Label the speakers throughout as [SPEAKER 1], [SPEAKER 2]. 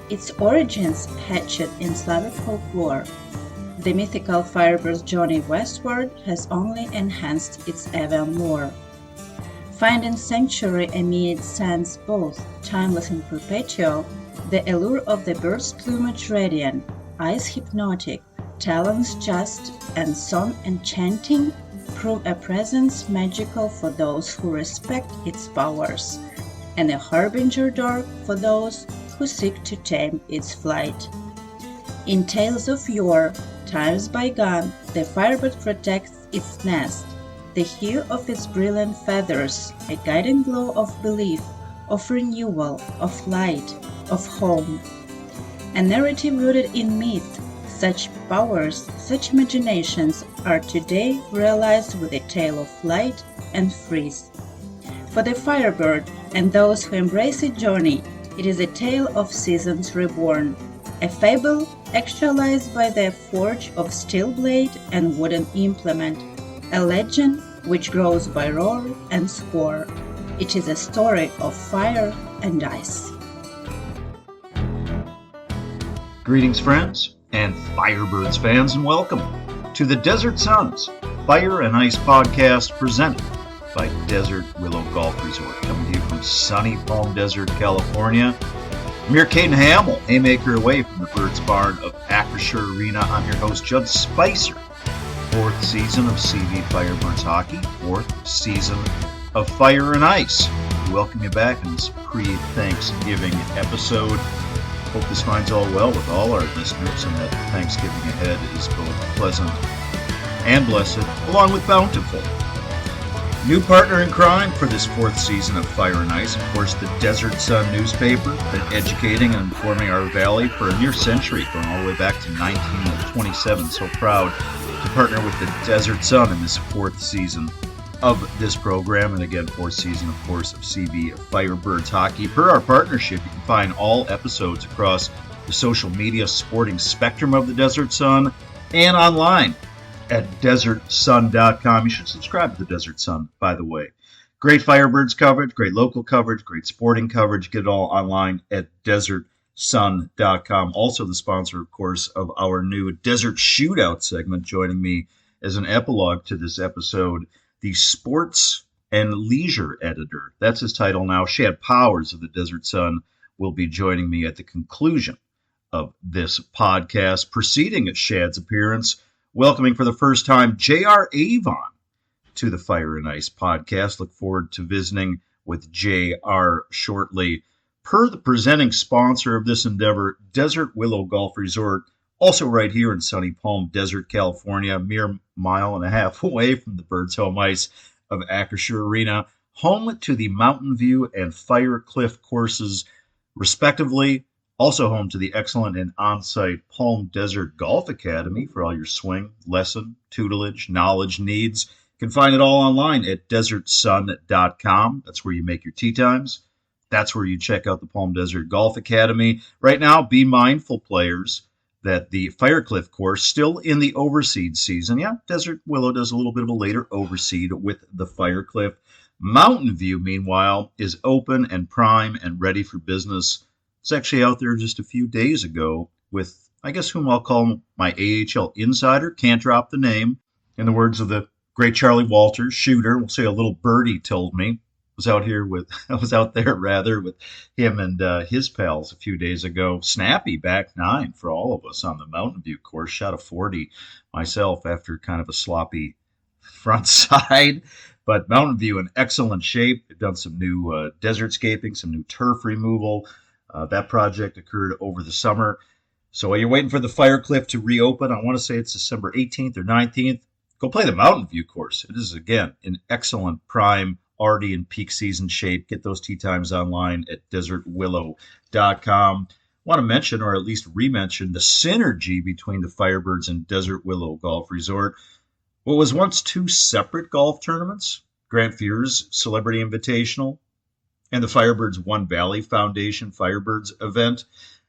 [SPEAKER 1] Its origins hatched in Slavic folklore. The mythical Firebirds' journey westward has only enhanced its Avon lore. Finding sanctuary amid sands both timeless and perpetual, the allure of the bird's plumage radiant, eyes hypnotic, talons just, and song enchanting prove a presence magical for those who respect its powers, and a harbinger dark for those who seek to tame its flight. In tales of yore, times bygone, the firebird protects its nest, the hue of its brilliant feathers, a guiding glow of belief, of renewal, of light, of home. A narrative rooted in myth, such powers, such imaginations are today realized with a tale of light and freeze. For the firebird and those who embrace its journey, it is a tale of seasons reborn, a fable actualized by the forge of steel blade and wooden implement, a legend which grows by roar and score. It is a story of fire and ice.
[SPEAKER 2] Greetings, friends and Firebirds fans, and welcome to the Desert Suns Fire and Ice podcast presented by Desert Willow Golf Resort, coming to you from sunny Palm Desert, California. I'm here, Caden Hamill, haymaker away from the Birds Barn of Acrisure Arena. I'm your host, Judd Spicer. Fourth season of CV Firebirds hockey, fourth season of Fire and Ice. We welcome you back in this pre-Thanksgiving episode. Hope this finds all well with all our listeners and that Thanksgiving ahead is both pleasant and blessed, along with bountiful. New partner in crime for this fourth season of Fire and Ice, of course, the Desert Sun newspaper, been educating and informing our valley for a near century, going all the way back to 1927. So proud to partner with the Desert Sun in this fourth season of this program, and again, fourth season, of course, of CV Firebirds hockey. Per our partnership, you can find all episodes across the social media sporting spectrum of the Desert Sun and online at desertsun.com. You should subscribe to the Desert Sun, by the way. Great Firebirds coverage, great local coverage, great sporting coverage. Get it all online at desertsun.com. Also the sponsor, of course, of our new Desert Shootout segment, joining me as an epilogue to this episode, the sports and leisure editor. That's his title now. Shad Powers of the Desert Sun will be joining me at the conclusion of this podcast. Preceding Shad's appearance, welcoming for the first time J.R. Avon to the Fire and Ice podcast. Look forward to visiting with J.R. shortly. Per the presenting sponsor of this endeavor, Desert Willow Golf Resort, also right here in sunny Palm Desert, California, a mere mile and a half away from the Birds home ice of Acrisure Arena, home to the Mountain View and Fire Cliff courses, respectively. Also home to the excellent and on-site Palm Desert Golf Academy for all your swing, lesson, tutelage, knowledge needs. You can find it all online at desertsun.com. That's where you make your tee times. That's where you check out the Palm Desert Golf Academy. Right now, be mindful, players, that the Firecliff course still in the overseed season. Yeah, Desert Willow does a little bit of a later overseed with the Firecliff. Mountain View, meanwhile, is open and prime and ready for business. It's actually out there just a few days ago with, I guess, whom I'll call my AHL insider. Can't drop the name. In the words of the great Charlie Walters, shooter, we'll say a little birdie told me. I was out there with him and his pals a few days ago. Snappy back nine for all of us on the Mountain View course. Shot a 40 myself after kind of a sloppy front side. But Mountain View in excellent shape. They've done some new desert scaping, some new turf removal. That project occurred over the summer. So while you're waiting for the Firecliff to reopen, I want to say it's December 18th or 19th, go play the Mountain View course. It is, again, in excellent prime, already in peak season shape. Get those tee times online at desertwillow.com. I want to mention, or at least re-mention, the synergy between the Firebirds and Desert Willow Golf Resort. What was once two separate golf tournaments, Grant Fear's Celebrity Invitational and the Firebirds One Valley Foundation Firebirds event,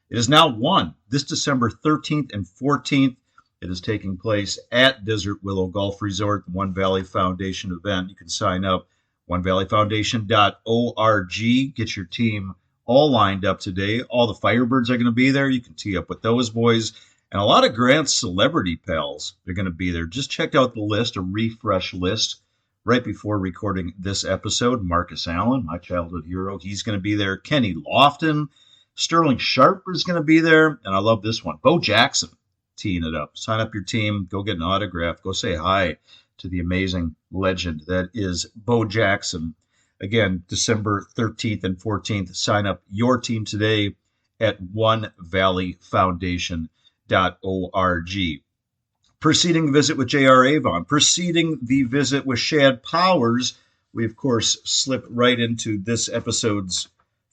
[SPEAKER 2] it is now one. This December 13th and 14th, it is taking place at Desert Willow Golf Resort, the One Valley Foundation event. You can sign up, onevalleyfoundation.org. Get your team all lined up today. All the Firebirds are going to be there. You can tee up with those boys. And a lot of Grant's celebrity pals are going to be there. Just check out the list, a refresh list, right before recording this episode. Marcus Allen, my childhood hero, he's going to be there. Kenny Lofton, Sterling Sharp is going to be there. And I love this one, Bo Jackson, teeing it up. Sign up your team, go get an autograph, go say hi to the amazing legend that is Bo Jackson. Again, December 13th and 14th, sign up your team today at onevalleyfoundation.org. Preceding the visit with J.R. Avon, preceding the visit with Shad Powers, we, of course, slip right into this episode's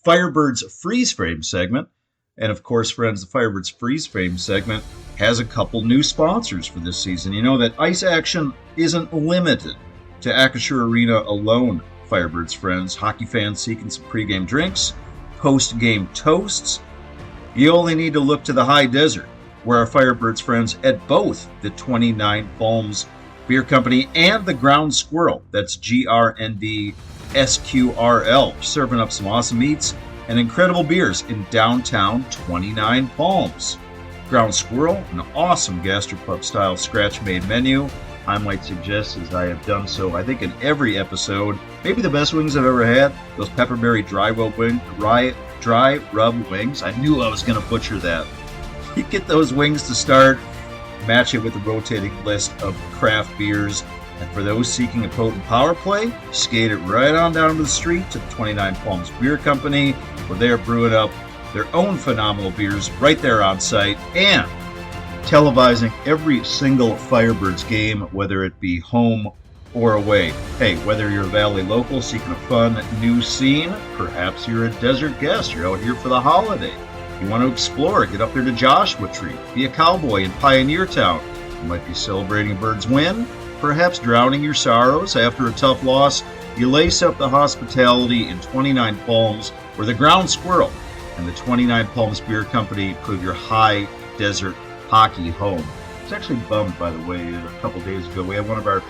[SPEAKER 2] Firebirds Freeze Frame segment. And, of course, friends, the Firebirds Freeze Frame segment has a couple new sponsors for this season. You know that ice action isn't limited to Acrisure Arena alone, Firebirds friends. Hockey fans seeking some pregame drinks, post-game toasts. You only need to look to the high desert, where our Firebirds friends at both the 29 Palms Beer Company and the Ground Squirrel, that's GRND-SQRL, serving up some awesome eats and incredible beers in downtown 29 Palms. Ground Squirrel, an awesome gastropub-style scratch-made menu. I might suggest, as I have done so, I think in every episode, maybe the best wings I've ever had, those pepperberry dry rub wings. I knew I was going to butcher that. You get those wings to start, match it with a rotating list of craft beers, and for those seeking a potent power play, skate it right on down to the street to the 29 Palms Beer Company, where they are brewing up their own phenomenal beers right there on site, and televising every single Firebirds game, whether it be home or away. Hey, whether you're a Valley local seeking a fun new scene, perhaps you're a desert guest, you're out here for the holiday, you want to explore, get up there to Joshua Tree, be a cowboy in Pioneer Town, you might be celebrating a Birds win, perhaps drowning your sorrows after a tough loss, you lace up the hospitality in 29 Palms, where the Ground Squirrel and the 29 Palms Beer Company put your high desert hockey home. It's actually bummed, by the way, a couple days ago. We had one of our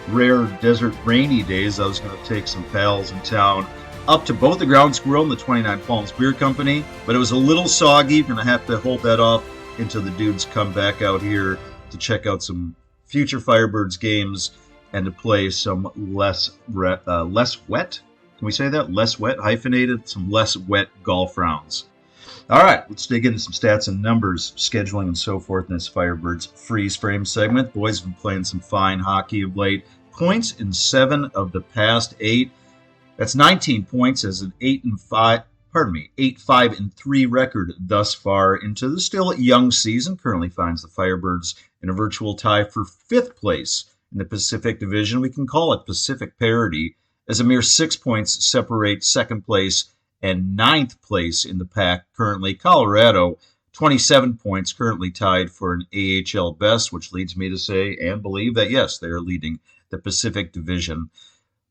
[SPEAKER 2] rare desert rainy days. I was going to take some pals in town up to both the Ground Squirrel and the 29 Palms Beer Company, but it was a little soggy. We're going to have to hold that off until the dudes come back out here to check out some future Firebirds games and to play some less wet. Can we say that? Less wet, hyphenated, some less wet golf rounds. All right, let's dig into some stats and numbers, scheduling and so forth in this Firebirds Freeze Frame segment. Boys have been playing some fine hockey of late. Points in 7 of the past 8. That's 19 points as an 8-5-3 record thus far into the still young season. Currently finds the Firebirds in a virtual tie for 5th place in the Pacific Division. We can call it Pacific parity, as a mere 6 points separate 2nd place and 9th place in the pack. Currently, Colorado, 27 points, currently tied for an AHL best, which leads me to say and believe that, yes, they are leading the Pacific Division.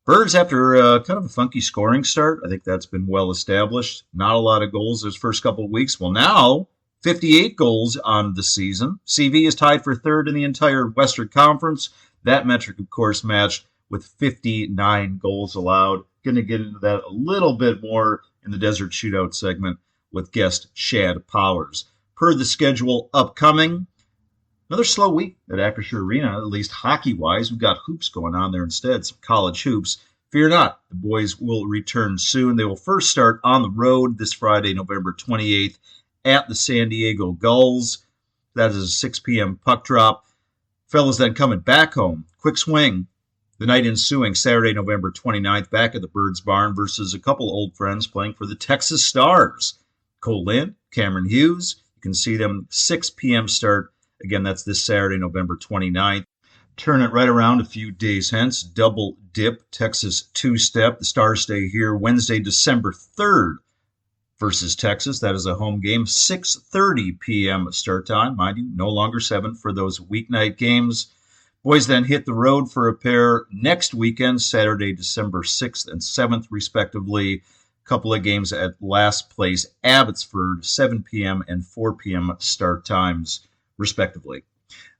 [SPEAKER 2] Birds, after kind of a funky scoring start, I think that's been well established. Not a lot of goals those first couple of weeks. Well, now, 58 goals on the season. CV is tied for 3rd in the entire Western Conference. That metric, of course, matched with 59 goals allowed. Going to get into that a little bit more in the Desert Shootout segment with guest Shad Powers. Per the schedule upcoming, another slow week at Acrisure Arena, at least hockey-wise. We've got hoops going on there instead, some college hoops. Fear not, the boys will return soon. They will first start on the road this Friday, November 28th, at the San Diego Gulls. That is a 6 p.m. puck drop. Fellas then coming back home. Quick swing. The night ensuing, Saturday, November 29th, back at the Birds Barn versus a couple old friends playing for the Texas Stars. Cole Lynn, Cameron Hughes. You can see them 6 p.m. start. Again, that's this Saturday, November 29th. Turn it right around a few days hence. Double dip, Texas two-step. The Stars stay here Wednesday, December 3rd versus Texas. That is a home game, 6:30 p.m. start time. Mind you, no longer 7 for those weeknight games. Boys then hit the road for a pair next weekend, Saturday, December 6th and 7th, respectively. A couple of games at last place, Abbotsford, 7 p.m. and 4 p.m. start times, respectively.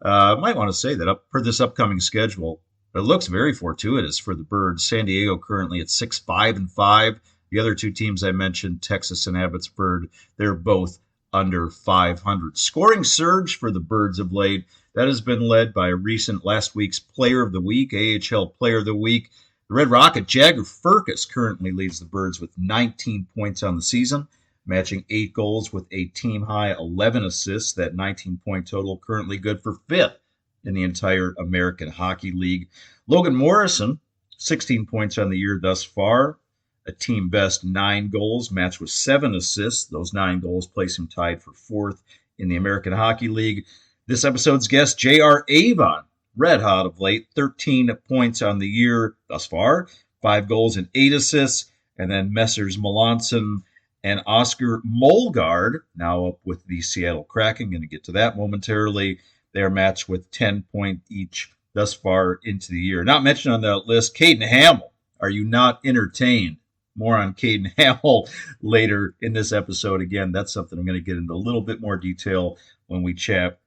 [SPEAKER 2] Might want to say that per this upcoming schedule, it looks very fortuitous for the Birds. San Diego currently at 6-5-5. The other two teams I mentioned, Texas and Abbotsford, they're both under 500. Scoring surge for the Birds of late. That has been led by recent last week's Player of the Week, AHL Player of the Week. The Red Rocket, Jagger Firkus, currently leads the Birds with 19 points on the season, matching 8 goals with a team-high 11 assists. That 19-point total currently good for 5th in the entire American Hockey League. Logan Morrison, 16 points on the year thus far, a team best 9 goals, matched with 7 assists. Those 9 goals place him tied for 4th in the American Hockey League. This episode's guest, J.R. Avon, red hot of late, 13 points on the year thus far, 5 goals and 8 assists. And then Messrs. Melanson and Oscar Molgaard, now up with the Seattle Kraken. Going to get to that momentarily. They are matched with 10 points each thus far into the year. Not mentioned on that list, Caden Hamill. Are you not entertained? More on Caden Hamill later in this episode. Again, that's something I'm going to get into a little bit more detail when we chat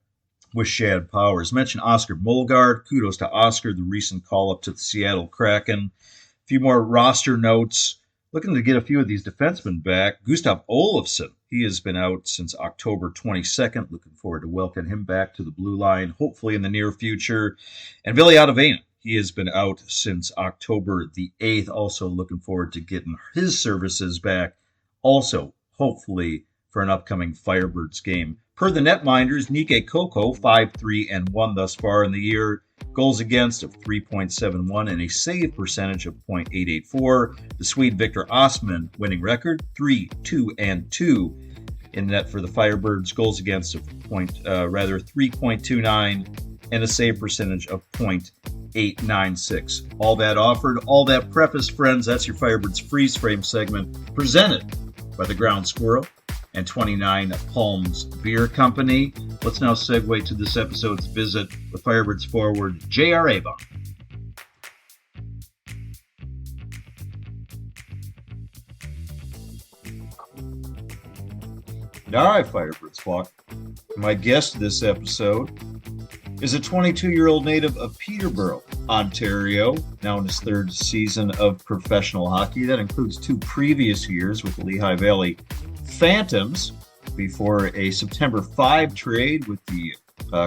[SPEAKER 2] with Shad Powers. Mentioned Oscar Molgaard. Kudos to Oscar, the recent call-up to the Seattle Kraken. A few more roster notes. Looking to get a few of these defensemen back. Gustav Olofsson, he has been out since October 22nd. Looking forward to welcoming him back to the blue line, hopefully in the near future. And Ville Avon, he has been out since October the 8th. Also looking forward to getting his services back, also hopefully for an upcoming Firebirds game. Per the netminders, Nikke Koko, 5-3-1 thus far in the year. Goals against of 3.71 and a save percentage of .884. The Swede Victor Osman winning record, 3-2-2 in net for the Firebirds. Goals against of 3.29 and a save percentage of .896. All that offered, all that preface, friends. That's your Firebirds Freeze Frame segment presented by the Ground Squirrel and 29 Palms Beer Company. Let's now segue to this episode's visit with Firebirds forward J.R. Avon. All right, Firebirds flock. My guest this episode is a 22-year-old native of Peterborough, Ontario, now in his 3rd season of professional hockey. That includes 2 previous years with the Lehigh Valley Phantoms before a September 5 trade with the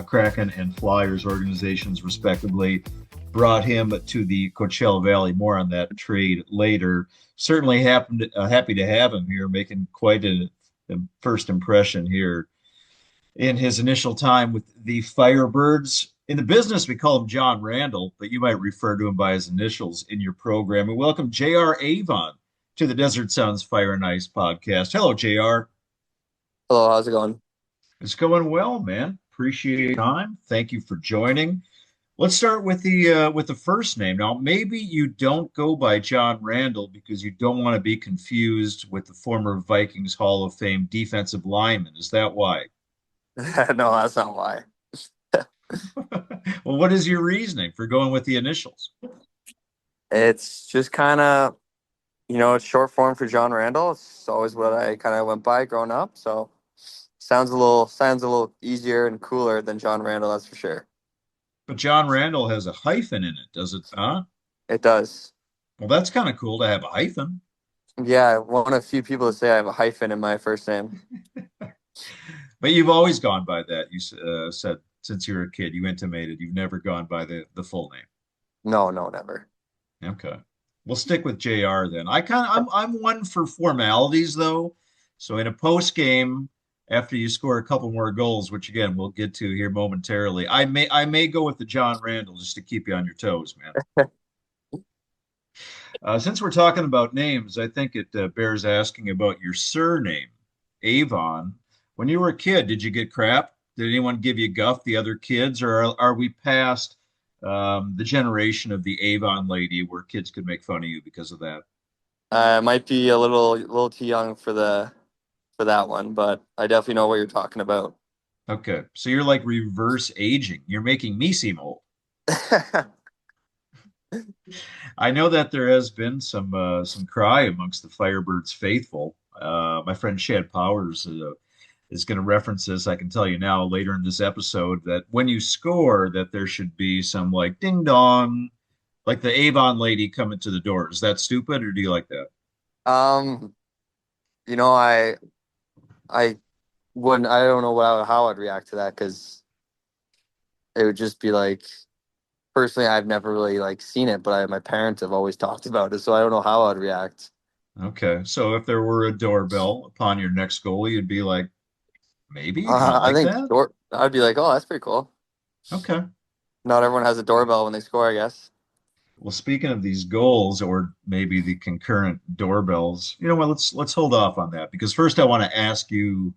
[SPEAKER 2] Kraken and Flyers organizations, respectively, brought him to the Coachella Valley. More on that trade later. Certainly happy to have him here, making quite a first impression here in his initial time with the Firebirds. In the business, we call him John Randall, but you might refer to him by his initials in your program. And welcome J.R. Avon to the Desert Sons Fire and Ice podcast. Hello, JR.
[SPEAKER 3] Hello, how's it going?
[SPEAKER 2] It's going well, man. Appreciate your time. Thank you for joining. Let's start with the first name. Now, maybe you don't go by John Randall because you don't want to be confused with the former Vikings Hall of Fame defensive lineman. Is that why?
[SPEAKER 3] No, that's not why.
[SPEAKER 2] Well, what is your reasoning for going with the initials?
[SPEAKER 3] It's just kind of, it's short form for John Randall. It's always what I kind of went by growing up. So sounds a little easier and cooler than John Randall, that's for sure.
[SPEAKER 2] But John Randall has a hyphen in it, does it not?
[SPEAKER 3] It does.
[SPEAKER 2] Well, that's kind of cool to have a hyphen.
[SPEAKER 3] Yeah, one of few people to say I have a hyphen in my first name.
[SPEAKER 2] But you've always gone by that. You said since you were a kid, you intimated you've never gone by the full name.
[SPEAKER 3] No, never.
[SPEAKER 2] Okay. We'll stick with JR then. I'm one for formalities though. So in a post game, after you score a couple more goals, which again we'll get to here momentarily, I may go with the John Randall just to keep you on your toes, man. Since we're talking about names, I think it bears asking about your surname, Avon. When you were a kid, did you get crap? Did anyone give you guff, the other kids, or are we past the generation of the Avon lady where kids could make fun of you because of that?
[SPEAKER 3] Might be a little too young for that one, but I definitely know what you're talking about.
[SPEAKER 2] Okay, so you're like reverse aging. You're making me seem old. I know that there has been some cry amongst the Firebirds faithful. My friend Shad Powers is going to reference this. I can tell you now later in this episode that when you score, that there should be some like ding dong, like the Avon lady coming to the door. Is that stupid, or do you like that?
[SPEAKER 3] Um, you know, I wouldn't. I don't know how I'd react to that because it would just be like personally, I've never really like seen it, but my parents have always talked about it, so I don't know how I'd react.
[SPEAKER 2] Okay, so if there were a doorbell upon your next goal, you'd be like, maybe, kind of
[SPEAKER 3] I
[SPEAKER 2] like
[SPEAKER 3] think
[SPEAKER 2] that.
[SPEAKER 3] I'd be like, oh, that's pretty cool.
[SPEAKER 2] Okay.
[SPEAKER 3] Not everyone has a doorbell when they score, I guess.
[SPEAKER 2] Well, speaking of these goals, or maybe the concurrent doorbells, you know what? Let's hold off on that because first I want to ask you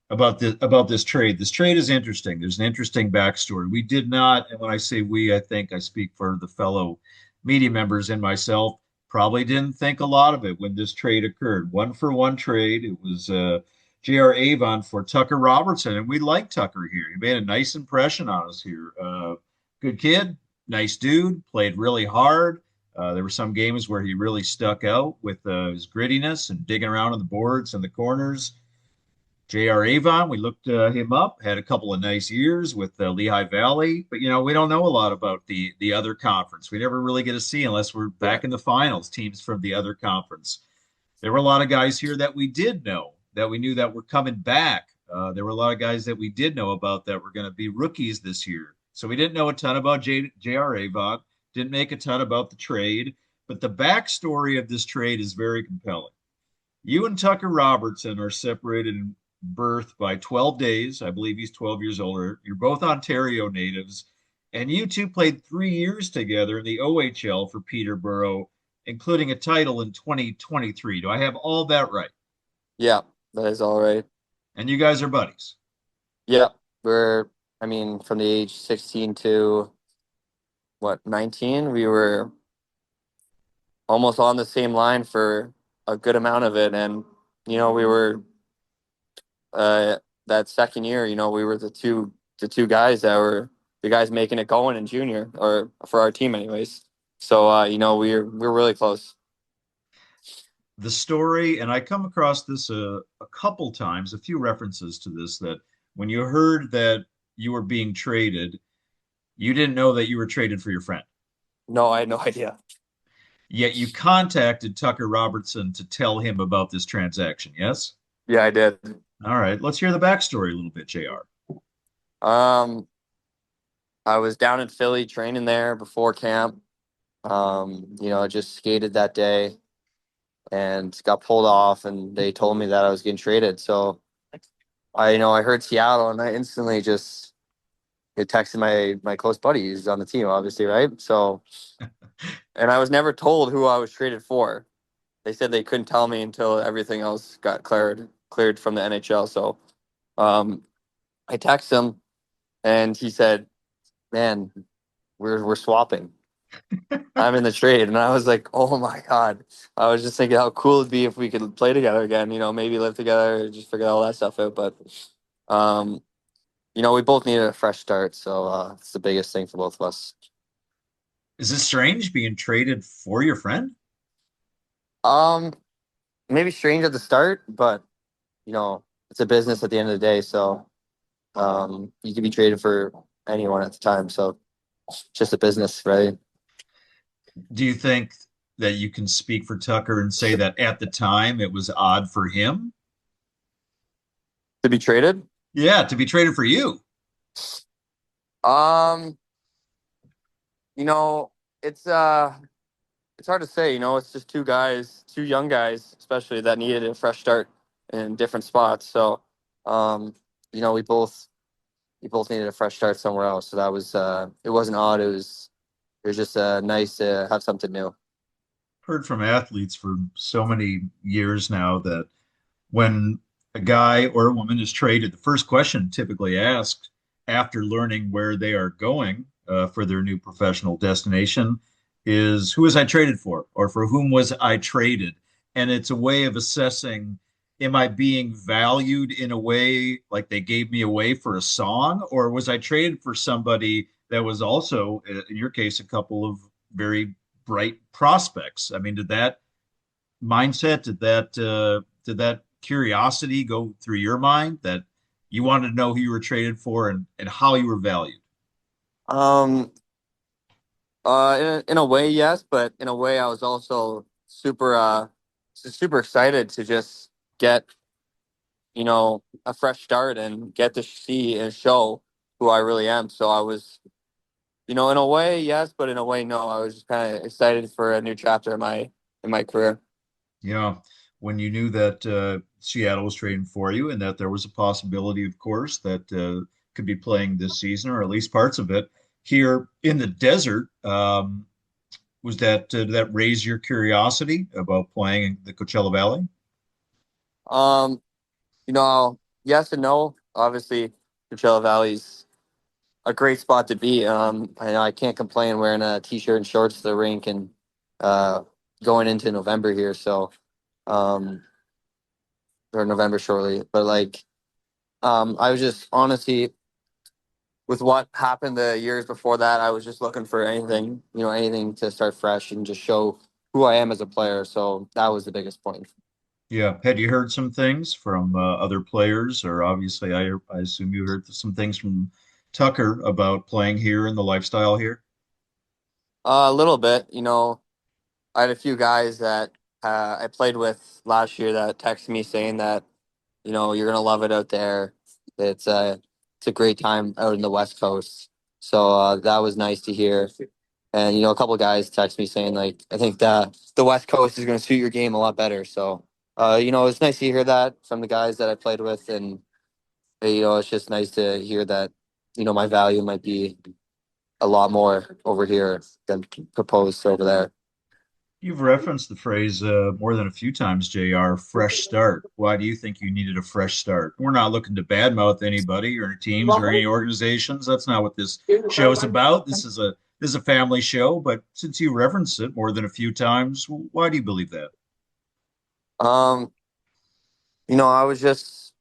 [SPEAKER 2] about this trade. This trade is interesting. There's an interesting backstory. We did not, and when I say we, I think I speak for the fellow media members and myself, probably didn't think a lot of it when this trade occurred. One for one trade. It was J.R. Avon for Tucker Robertson, and we like Tucker here. He made a nice impression on us here. Good kid, nice dude, played really hard. There were some games where he really stuck out with his grittiness and digging around on the boards and the corners. J.R. Avon, we looked him up, had a couple of nice years with Lehigh Valley, but we don't know a lot about the other conference. We never really get to see unless we're
[SPEAKER 3] Yeah.
[SPEAKER 2] back in the finals, teams from the other conference. There were a lot of guys here that we did know, that we knew that were coming back. There were a lot of guys that we did know about that were going to be rookies this year. So we didn't know a ton about J.R. Avon, didn't make a ton about the trade, but the backstory of this trade is very compelling. You and Tucker Robertson are separated in birth by 12 days. I believe he's 12 years older. You're both Ontario natives, and you two played 3 years together in the OHL for Peterborough, including a title in 2023. Do I have all that right?
[SPEAKER 3] Yeah, that is all right.
[SPEAKER 2] And you guys are buddies.
[SPEAKER 3] Yeah, we're. I mean, from the age 16 to what 19, we were almost on the same line for a good amount of it, and we were uh, that second year. We were the two guys that were the guys making it going in junior or for our team, anyways. So we're really close.
[SPEAKER 2] The story, and I come across this a couple times, a few references to this, that when you heard that you were being traded, you didn't know that you were traded for your friend.
[SPEAKER 3] No, I had no idea.
[SPEAKER 2] Yet you contacted Tucker Robertson to tell him about this transaction, yes?
[SPEAKER 3] Yeah, I did.
[SPEAKER 2] All right, let's hear the backstory a little bit, JR.
[SPEAKER 3] Um, I was down in Philly training there before camp. I just skated that day and got pulled off, and they told me that I was getting traded. So I heard Seattle, and I instantly just texted my close buddy who's on the team, obviously, right? So, and I was never told who I was traded for. They said they couldn't tell me until everything else got cleared from the NHL. So, um, I texted him, and he said, "Man, we're swapping. I'm in the trade." And I was like, "Oh my god!" I was just thinking how cool it'd be if we could play together again. Maybe live together, just figure all that stuff out. But, um, we both needed a fresh start, so it's the biggest thing for both of us.
[SPEAKER 2] Is this strange being traded for your friend?
[SPEAKER 3] Um, Maybe strange at the start, but it's a business at the end of the day. So, you can be traded for anyone at the time. So, it's just a business, right?
[SPEAKER 2] Do you think that you can speak for Tucker and say that at the time it was odd for him?
[SPEAKER 3] To be traded.
[SPEAKER 2] Yeah, to be traded for you.
[SPEAKER 3] Um, you know, it's hard to say. It's just two guys, two young guys, especially that needed a fresh start in different spots. So, um, we both needed a fresh start somewhere else. So that was it wasn't odd. It was just nice to have something new.
[SPEAKER 2] Heard from athletes for so many years now that when a guy or a woman is traded, the first question typically asked after learning where they are going for their new professional destination is, who was I traded for, or for whom was I traded? And it's a way of assessing, am I being valued in a way like they gave me away for a song, or was I traded for somebody that was also, in your case, a couple of very bright prospects? I mean, did that mindset, did that curiosity go through your mind that you wanted to know who you were traded for and how you were valued?
[SPEAKER 3] Um, in a way, yes, but in a way, I was also super. super excited to just get, a fresh start and get to see and show who I really am. So I was, in a way, yes, but in a way, no. I was just kind of excited for a new chapter in my career.
[SPEAKER 2] Yeah, when you knew that Seattle was trading for you and that there was a possibility, of course, that could be playing this season or at least parts of it here in the desert, was that did that raise your curiosity about playing in the Coachella Valley?
[SPEAKER 3] Um, yes and no. Obviously, Coachella Valley's a great spot to be. I can't complain wearing a t-shirt and shorts to the rink and uh, going into November here. So, um, or November shortly. But like, I was just honestly with what happened the years before that, I was just looking for anything, anything to start fresh and just show who I am as a player. So that was the biggest point.
[SPEAKER 2] Yeah. Had you heard some things from other players, or obviously, I assume you heard some things from Tucker about playing here and the lifestyle here?
[SPEAKER 3] A little bit, I had a few guys that I played with last year that texted me saying that you're gonna love it out there. It's a great time out in the West Coast. So that was nice to hear. And a couple of guys text me saying like I think the West Coast is gonna suit your game a lot better. So it's nice to hear that from the guys that I played with, and it's just nice to hear that my value might be a lot more over here than proposed over there.
[SPEAKER 2] You've referenced the phrase more than a few times, JR, fresh start. Why do you think you needed a fresh start? We're not looking to badmouth anybody or any teams or any organizations. That's not what this show is about. This is a family show, but since you referenced it more than a few times, why do you believe that?
[SPEAKER 3] Um, I was just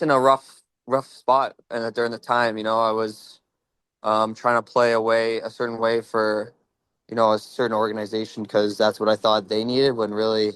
[SPEAKER 3] in a rough spot and during the time, I was trying to play away a certain way for a certain organization because that's what I thought they needed. When really,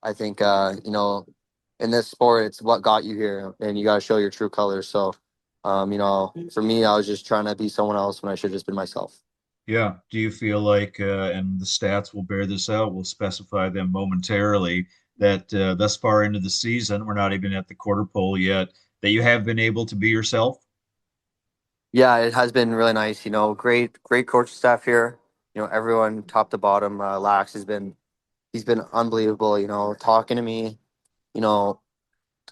[SPEAKER 3] I think in this sport, it's what got you here, and you got to show your true colors. So, for me, I was just trying to be someone else when I should have just been myself.
[SPEAKER 2] Yeah. Do you feel like, and the stats will bear this out, we'll specify them momentarily, that thus far into the season, we're not even at the quarter pole yet, that you have been able to be yourself?
[SPEAKER 3] Yeah, it has been really nice. Great coach staff here. Everyone top to bottom. Lax he's been unbelievable. Talking to me. You know,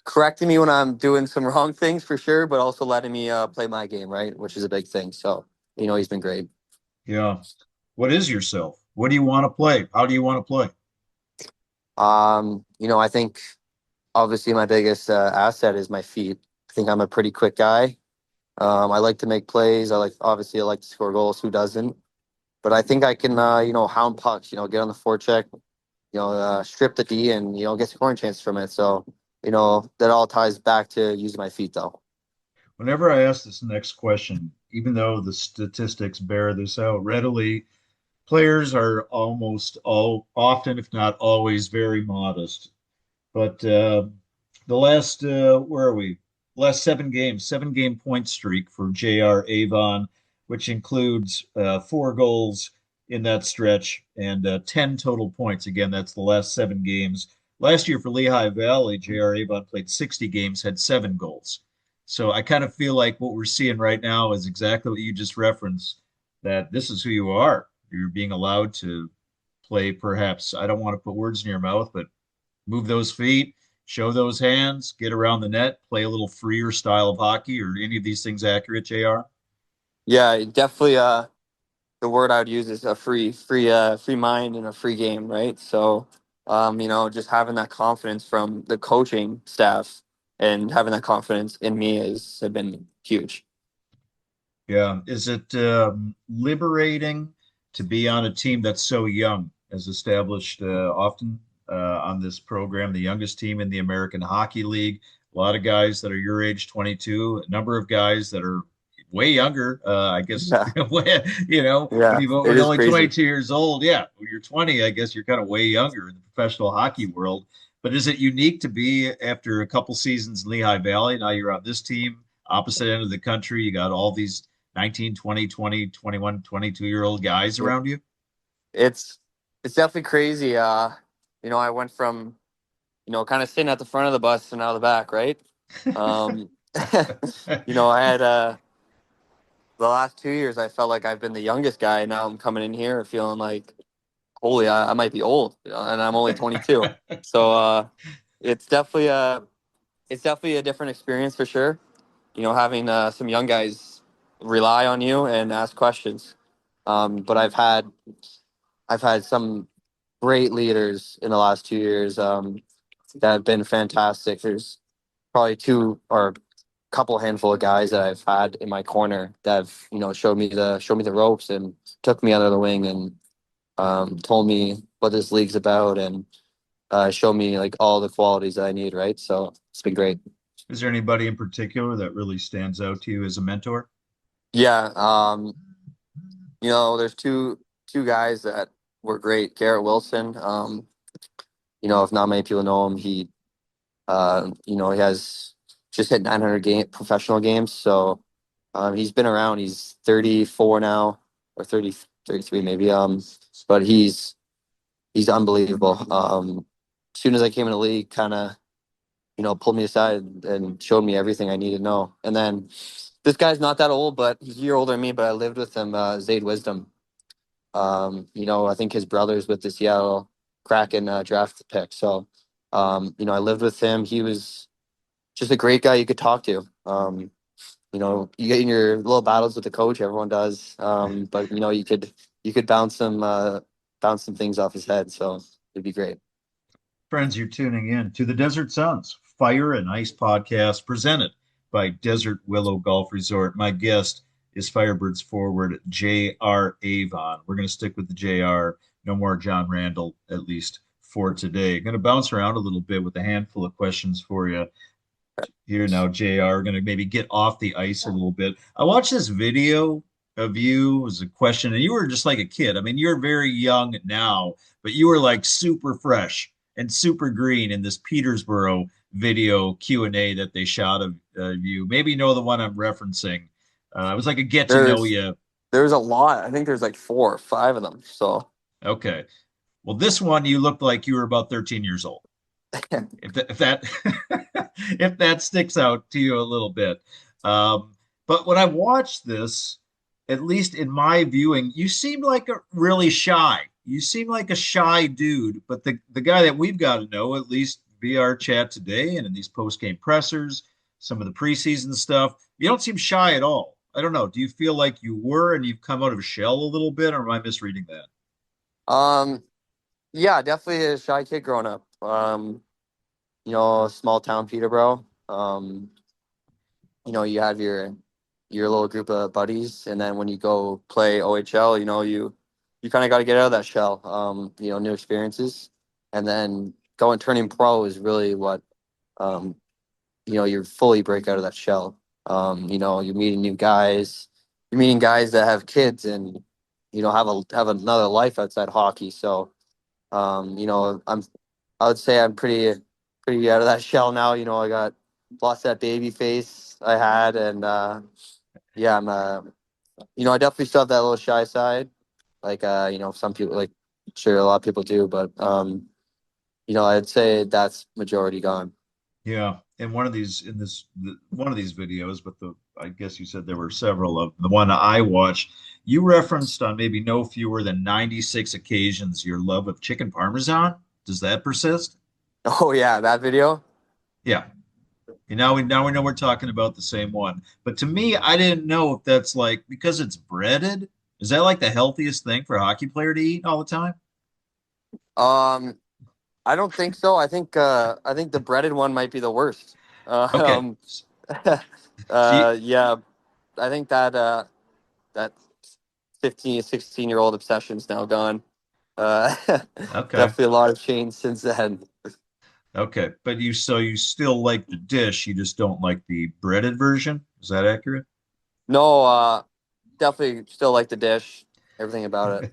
[SPEAKER 3] correcting me when I'm doing some wrong things for sure, but also letting me play my game, right, which is a big thing. So, he's been great.
[SPEAKER 2] Yeah. What is yourself? What do you want to play? How do you want to play?
[SPEAKER 3] I think obviously my biggest asset is my feet. I think I'm a pretty quick guy. I like to make plays. I like to score goals. Who doesn't? But I think I can, hound pucks. Get on the forecheck. Strip the D and get scoring chances from it. So, that all ties back to using my feet, though.
[SPEAKER 2] Whenever I ask this next question, even though the statistics bear this out readily, players are almost all often, if not always, very modest. But the last, where are we? Last 7 games, 7 game point streak for JR Avon, which includes 4 goals in that stretch and 10 total points. Again, that's the last 7 games. Last year for Lehigh Valley, JR Avon played 60 games, had 7 goals. So I kind of feel like what we're seeing right now is exactly what you just referenced, that this is who you are. You're being allowed to play, perhaps, I don't want to put words in your mouth, but move those feet, show those hands, get around the net, play a little freer style of hockey. Or any of these things accurate, JR?
[SPEAKER 3] Yeah, definitely. The word I would use is a free mind and a free game, right? So, just having that confidence from the coaching staff and having that confidence in me has have been huge.
[SPEAKER 2] Yeah. Is it liberating to be on a team that's so young, as established often on this program, the youngest team in the American Hockey League? A lot of guys that are your age, 22, a number of guys that are way younger. I guess,
[SPEAKER 3] Yeah,
[SPEAKER 2] when
[SPEAKER 3] yeah, it
[SPEAKER 2] you're
[SPEAKER 3] is
[SPEAKER 2] only
[SPEAKER 3] crazy.
[SPEAKER 2] 22 years old. Yeah. When you're 20, I guess you're kind of way younger in the professional hockey world. But is it unique to be after a couple seasons in Lehigh Valley? Now you're on this team, opposite end of the country. You got all these 19, 20, 20, 21, 22-year-old guys
[SPEAKER 3] Yeah.
[SPEAKER 2] around you?
[SPEAKER 3] It's it's definitely crazy. I went from, kind of sitting at the front of the bus to now the back, right? Um, I had the last 2 years, I felt like I've been the youngest guy. Now I'm coming in here feeling like, holy, I might be old, and I'm only 22. So it's definitely a it's definitely a different experience for sure. Having some young guys rely on you and ask questions. But I've had some great leaders in the last 2 years that have been fantastic. There's probably two or couple handful of guys that I've had in my corner that have showed me the ropes and took me under the wing and told me what this league's about and showed me like all the qualities that I need. Right, so it's been great.
[SPEAKER 2] Is there anybody in particular that really stands out to you as a mentor?
[SPEAKER 3] Yeah, there's two guys that were great. Garrett Wilson. If not many people know him, he has just hit 900 professional games. So he's been around. He's 34 now, or 30, 33 maybe. But he's unbelievable. As soon as I came in the league, kind of pulled me aside and showed me everything I needed to know. And then this guy's not that old, but he's a year older than me. But I lived with him, Zayd Wisdom. I think his brother's with the Seattle Kraken draft pick. So, I lived with him. He was just a great guy you could talk to. You get in your little battles with the coach, everyone does. But you could bounce some things off his head. So it'd be great.
[SPEAKER 2] Friends, you're tuning in to the Desert Suns Fire and Ice podcast presented by Desert Willow Golf Resort. My guest is Firebirds forward J.R. Avon. We're going to stick with the J.R. No more John Randall, at least for today. Going to bounce around a little bit with a handful of questions for you here now, JR. Going to maybe get off the ice a little bit. I watched this video of you as a question, and you were just like a kid. I mean, you're very young now, but you were like super fresh and super green in this Petersboro video Q&A that they shot of you. Maybe you know the one I'm referencing. It was like a get to know
[SPEAKER 3] There's
[SPEAKER 2] you.
[SPEAKER 3] there's a lot. I think there's like 4 or 5 of them. So
[SPEAKER 2] Okay. Well, this one you looked like you were about 13 years old. If that if that sticks out to you a little bit. But when I watched this, at least in my viewing, you seem like a really shy. You seem like a shy dude. But the guy that we've got to know, at least via our chat today and in these post game pressers, some of the preseason stuff, you don't seem shy at all. I don't know. Do you feel like you were and you've come out of a shell a little bit, or am I misreading that?
[SPEAKER 3] um, yeah, definitely a shy kid growing up. Small town Peterborough. You have your little group of buddies, and then when you go play OHL, you kind of got to get out of that shell. New experiences, and then turning pro is really what you fully break out of that shell. You're meeting new guys, you're meeting guys that have kids and have another life outside hockey. So I would say I'm pretty out of that shell now. I got lost that baby face I had, and yeah, I definitely still have that little shy side, like some people, like, sure, a lot of people do, but I'd say that's majority gone.
[SPEAKER 2] Yeah, in one of these one of these videos, but I guess you said there were several of the one I watched. You referenced on maybe no fewer than 96 occasions your love of chicken parmesan. Does that persist?
[SPEAKER 3] Oh yeah, that video.
[SPEAKER 2] Yeah. Now we know we're talking about the same one. But to me, I didn't know if that's like because it's breaded. Is that like the healthiest thing for a hockey player to eat all the time?
[SPEAKER 3] Um, I don't think so. I think the breaded one might be the worst.
[SPEAKER 2] Okay.
[SPEAKER 3] Um,
[SPEAKER 2] So you,
[SPEAKER 3] yeah, I think that 15, 16-year-old obsession's now gone. Uh,
[SPEAKER 2] okay.
[SPEAKER 3] definitely a lot of change since then.
[SPEAKER 2] Okay. But you still like the dish, you just don't like the breaded version. Is that accurate?
[SPEAKER 3] No, definitely still like the dish, everything about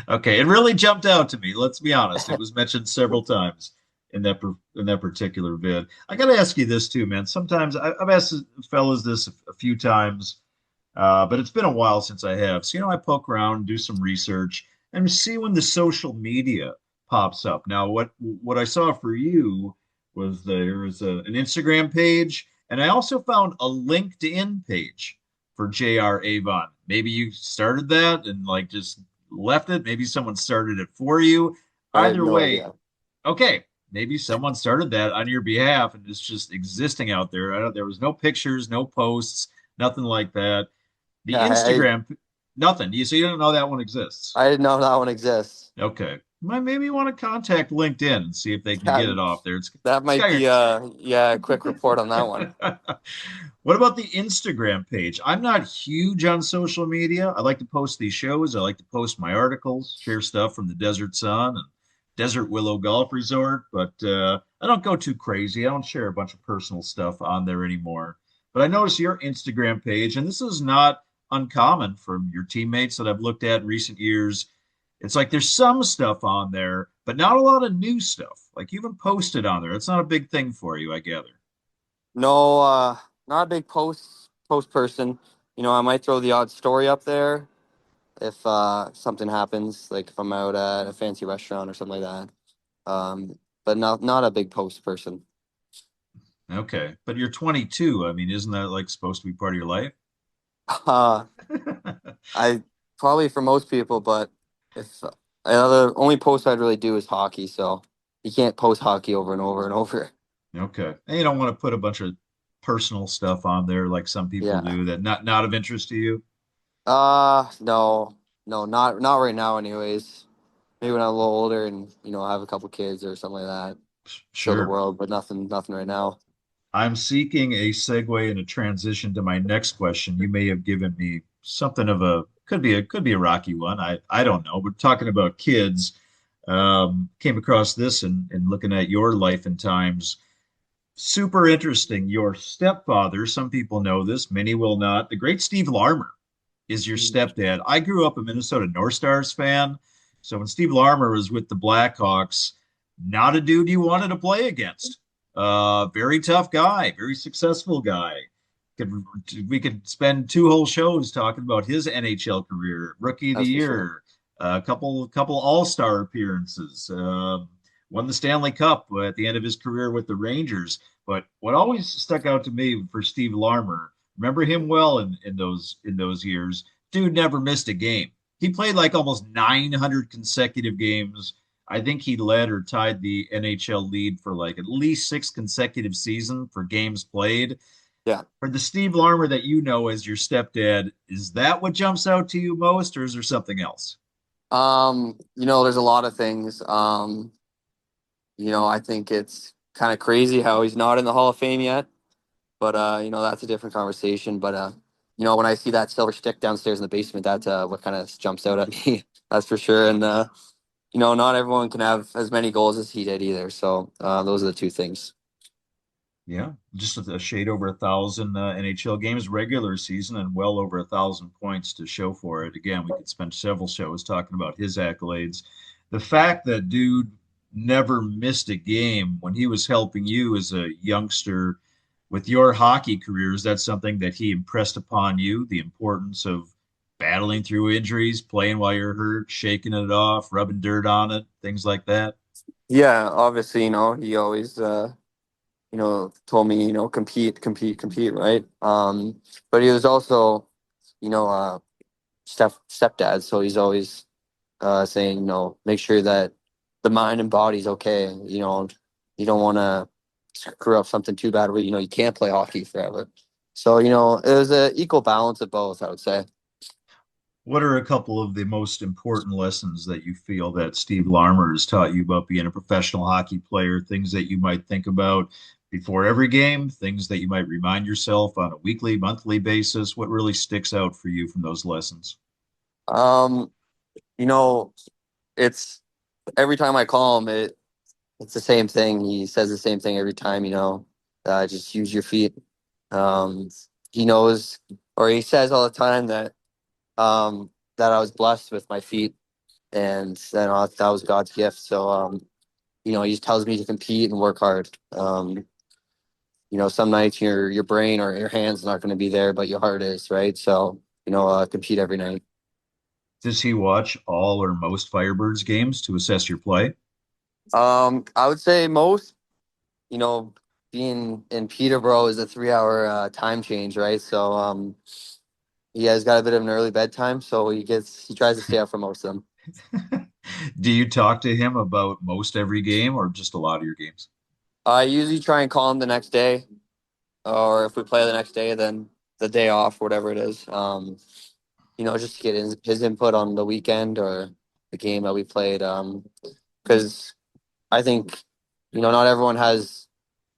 [SPEAKER 2] Okay, it really jumped out to me. Let's be honest; it was mentioned several times in that particular vid. I got to ask you this too, man. Sometimes I've asked fellas this a few times, but it's been a while since I have. So I poke around, do some research, and see when the social media pops up. Now, what I saw for you was there was an Instagram page, and I also found a LinkedIn page for JR Avon. Maybe you started that and like just left it. Maybe someone started it for you.
[SPEAKER 3] I have
[SPEAKER 2] Either
[SPEAKER 3] no
[SPEAKER 2] way,
[SPEAKER 3] idea.
[SPEAKER 2] okay, maybe someone started that on your behalf and it's just existing out there. There was no pictures, no posts, nothing like that. The
[SPEAKER 3] Yeah,
[SPEAKER 2] Instagram, nothing. So you don't know that one exists.
[SPEAKER 3] I didn't know that one exists.
[SPEAKER 2] Okay. Maybe you want to contact LinkedIn and see if they can
[SPEAKER 3] Yeah,
[SPEAKER 2] get it off there.
[SPEAKER 3] that
[SPEAKER 2] It's
[SPEAKER 3] might
[SPEAKER 2] got
[SPEAKER 3] be
[SPEAKER 2] your.
[SPEAKER 3] yeah, a quick report on that one.
[SPEAKER 2] What about the Instagram page? I'm not huge on social media. I like to post these shows. I like to post my articles, share stuff from the Desert Sun and Desert Willow Golf Resort, but I don't go too crazy. I don't share a bunch of personal stuff on there anymore. But I notice your Instagram page, and this is not uncommon from your teammates that I've looked at in recent years. It's like there's some stuff on there, but not a lot of new stuff. Like you haven't posted on there. It's not a big thing for you, I gather.
[SPEAKER 3] No, not a big post person. I might throw the odd story up there if something happens, like if I'm out at a fancy restaurant or something like that. But not a big post person.
[SPEAKER 2] Okay, but you're 22. I mean, isn't that like supposed to be part of your life?
[SPEAKER 3] Uh, I probably for most people, but if the only post I'd really do is hockey, so you can't post hockey over and over and over.
[SPEAKER 2] Okay, and you don't want to put a bunch of personal stuff on there like some people
[SPEAKER 3] Yeah.
[SPEAKER 2] do that not of interest to you.
[SPEAKER 3] No, no, not right now. Anyways, maybe when I'm a little older and have a couple kids or something like that, show the
[SPEAKER 2] Sure.
[SPEAKER 3] world, but nothing right now.
[SPEAKER 2] I'm seeking a segue and a transition to my next question. You may have given me something of a could be a rocky one. I don't know. But talking about kids, came across this and looking at your life and times. Super interesting. Your stepfather, some people know this, many will not. The great Steve Larmer is your stepdad. I grew up a Minnesota North Stars fan. So when Steve Larmer was with the Blackhawks, not a dude you wanted to play against. Very tough guy, very successful guy. Could we could spend two whole shows talking about his NHL career, rookie of the
[SPEAKER 3] That's for sure.
[SPEAKER 2] year, a couple All-Star appearances, won the Stanley Cup at the end of his career with the Rangers. But what always stuck out to me for Steve Larmer, remember him well in those years. Dude never missed a game. He played like almost 900 consecutive games. I think he led or tied the NHL lead for like at least six consecutive seasons for games played.
[SPEAKER 3] Yeah.
[SPEAKER 2] For the Steve Larmer that you know as your stepdad, is that what jumps out to you most, or is there something else?
[SPEAKER 3] There's a lot of things. I think it's kind of crazy how he's not in the Hall of Fame yet, but that's a different conversation. But when I see that silver stick downstairs in the basement, that's what kind of jumps out at me. That's for sure. And not everyone can have as many goals as he did either. So those are the two things.
[SPEAKER 2] Yeah, just a shade over 1,000 NHL games regular season and well over 1,000 points to show for it. Again, we could spend several shows talking about his accolades. The fact that dude never missed a game when he was helping you as a youngster with your hockey career, is that something that he impressed upon you? The importance of battling through injuries, playing while you're hurt, shaking it off, rubbing dirt on it, things like that.
[SPEAKER 3] Yeah, obviously, he always told me, compete, compete, compete, right? But he was also, stepdad, so he's always saying, make sure that the mind and body's okay. You don't want to screw up something too bad where you can't play hockey forever. So it was an equal balance of both, I would say.
[SPEAKER 2] What are a couple of the most important lessons that you feel that Steve Larmer has taught you about being a professional hockey player? Things that you might think about before every game, things that you might remind yourself on a weekly, monthly basis. What really sticks out for you from those lessons?
[SPEAKER 3] Um, you know, it's every time I call him, it's the same thing. He says the same thing every time. Just use your feet. Um, he knows, or he says all the time that I was blessed with my feet, and that was God's gift. So he just tells me to compete and work hard. Some nights your brain or your hands not going to be there, but your heart is, right? So compete every night.
[SPEAKER 2] Does he watch all or most Firebirds games to assess your play?
[SPEAKER 3] I would say most, you know, being in Peterborough is a 3 hour time change, right? So he has got a bit of an early bedtime, so he tries to stay up for most of them.
[SPEAKER 2] Do you talk to him about most every game or just a lot of your games?
[SPEAKER 3] I usually try and call him the next day, or if we play the next day, then the day off, whatever it is. Just to get his input on the weekend or the game that we played. Because I think, not everyone has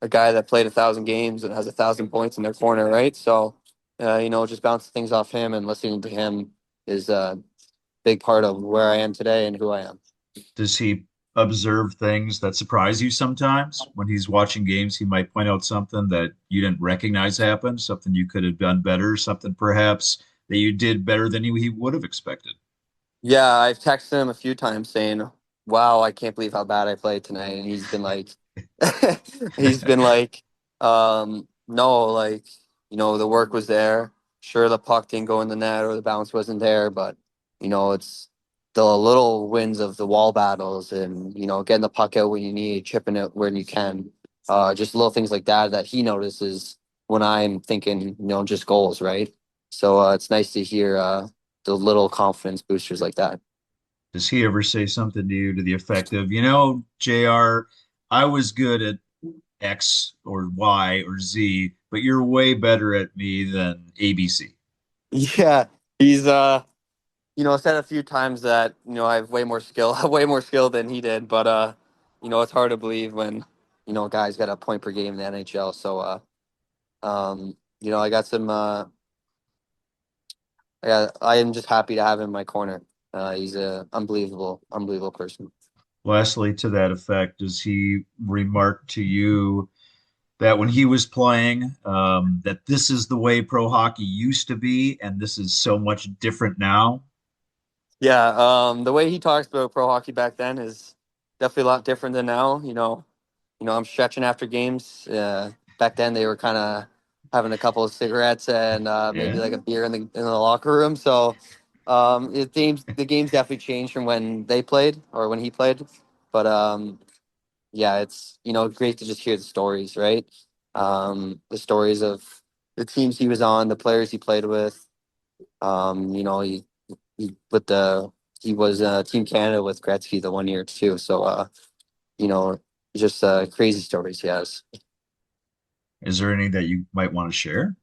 [SPEAKER 3] a guy that played 1,000 games and has 1,000 points in their corner, right? So, just bouncing things off him and listening to him is a big part of where I am today and who I am.
[SPEAKER 2] Does he observe things that surprise you sometimes? When he's watching games, he might point out something that you didn't recognize happened, something you could have done better, something perhaps that you did better than he would have expected.
[SPEAKER 3] Yeah, I've texted him a few times saying, "Wow, I can't believe how bad I played tonight," and he's been like, he's been like, "No, like the work was there. Sure, the puck didn't go in the net or the bounce wasn't there, but it's the little wins of the wall battles and getting the puck out when you need, chipping it when you can. Just little things like that he notices when I'm thinking, just goals, right? So it's nice to hear." The little confidence boosters like that.
[SPEAKER 2] Does he ever say something to you to the effect of, JR, I was good at X or Y or Z, but you're way better at me than ABC?
[SPEAKER 3] Yeah, he's said a few times that I have way more skill, way more skill than he did, but it's hard to believe when a guy's got a point per game in the NHL. So I got some. I am just happy to have him in my corner. He's a unbelievable person.
[SPEAKER 2] Lastly, to that effect, does he remark to you that when he was playing, that this is the way pro hockey used to be, and this is so much different now?
[SPEAKER 3] Yeah, the way he talks about pro hockey back then is definitely a lot different than now. I'm stretching after games. Back then, they were kind of having a couple of cigarettes and maybe
[SPEAKER 2] Yeah.
[SPEAKER 3] like a beer in the locker room. So the games definitely changed from when they played or when he played. But yeah, it's great to just hear the stories, right? The stories of the teams he was on, the players he played with. He with the he was Team Canada with Gretzky the one year too. So you know, just crazy stories he has.
[SPEAKER 2] Is there any that you might want to share?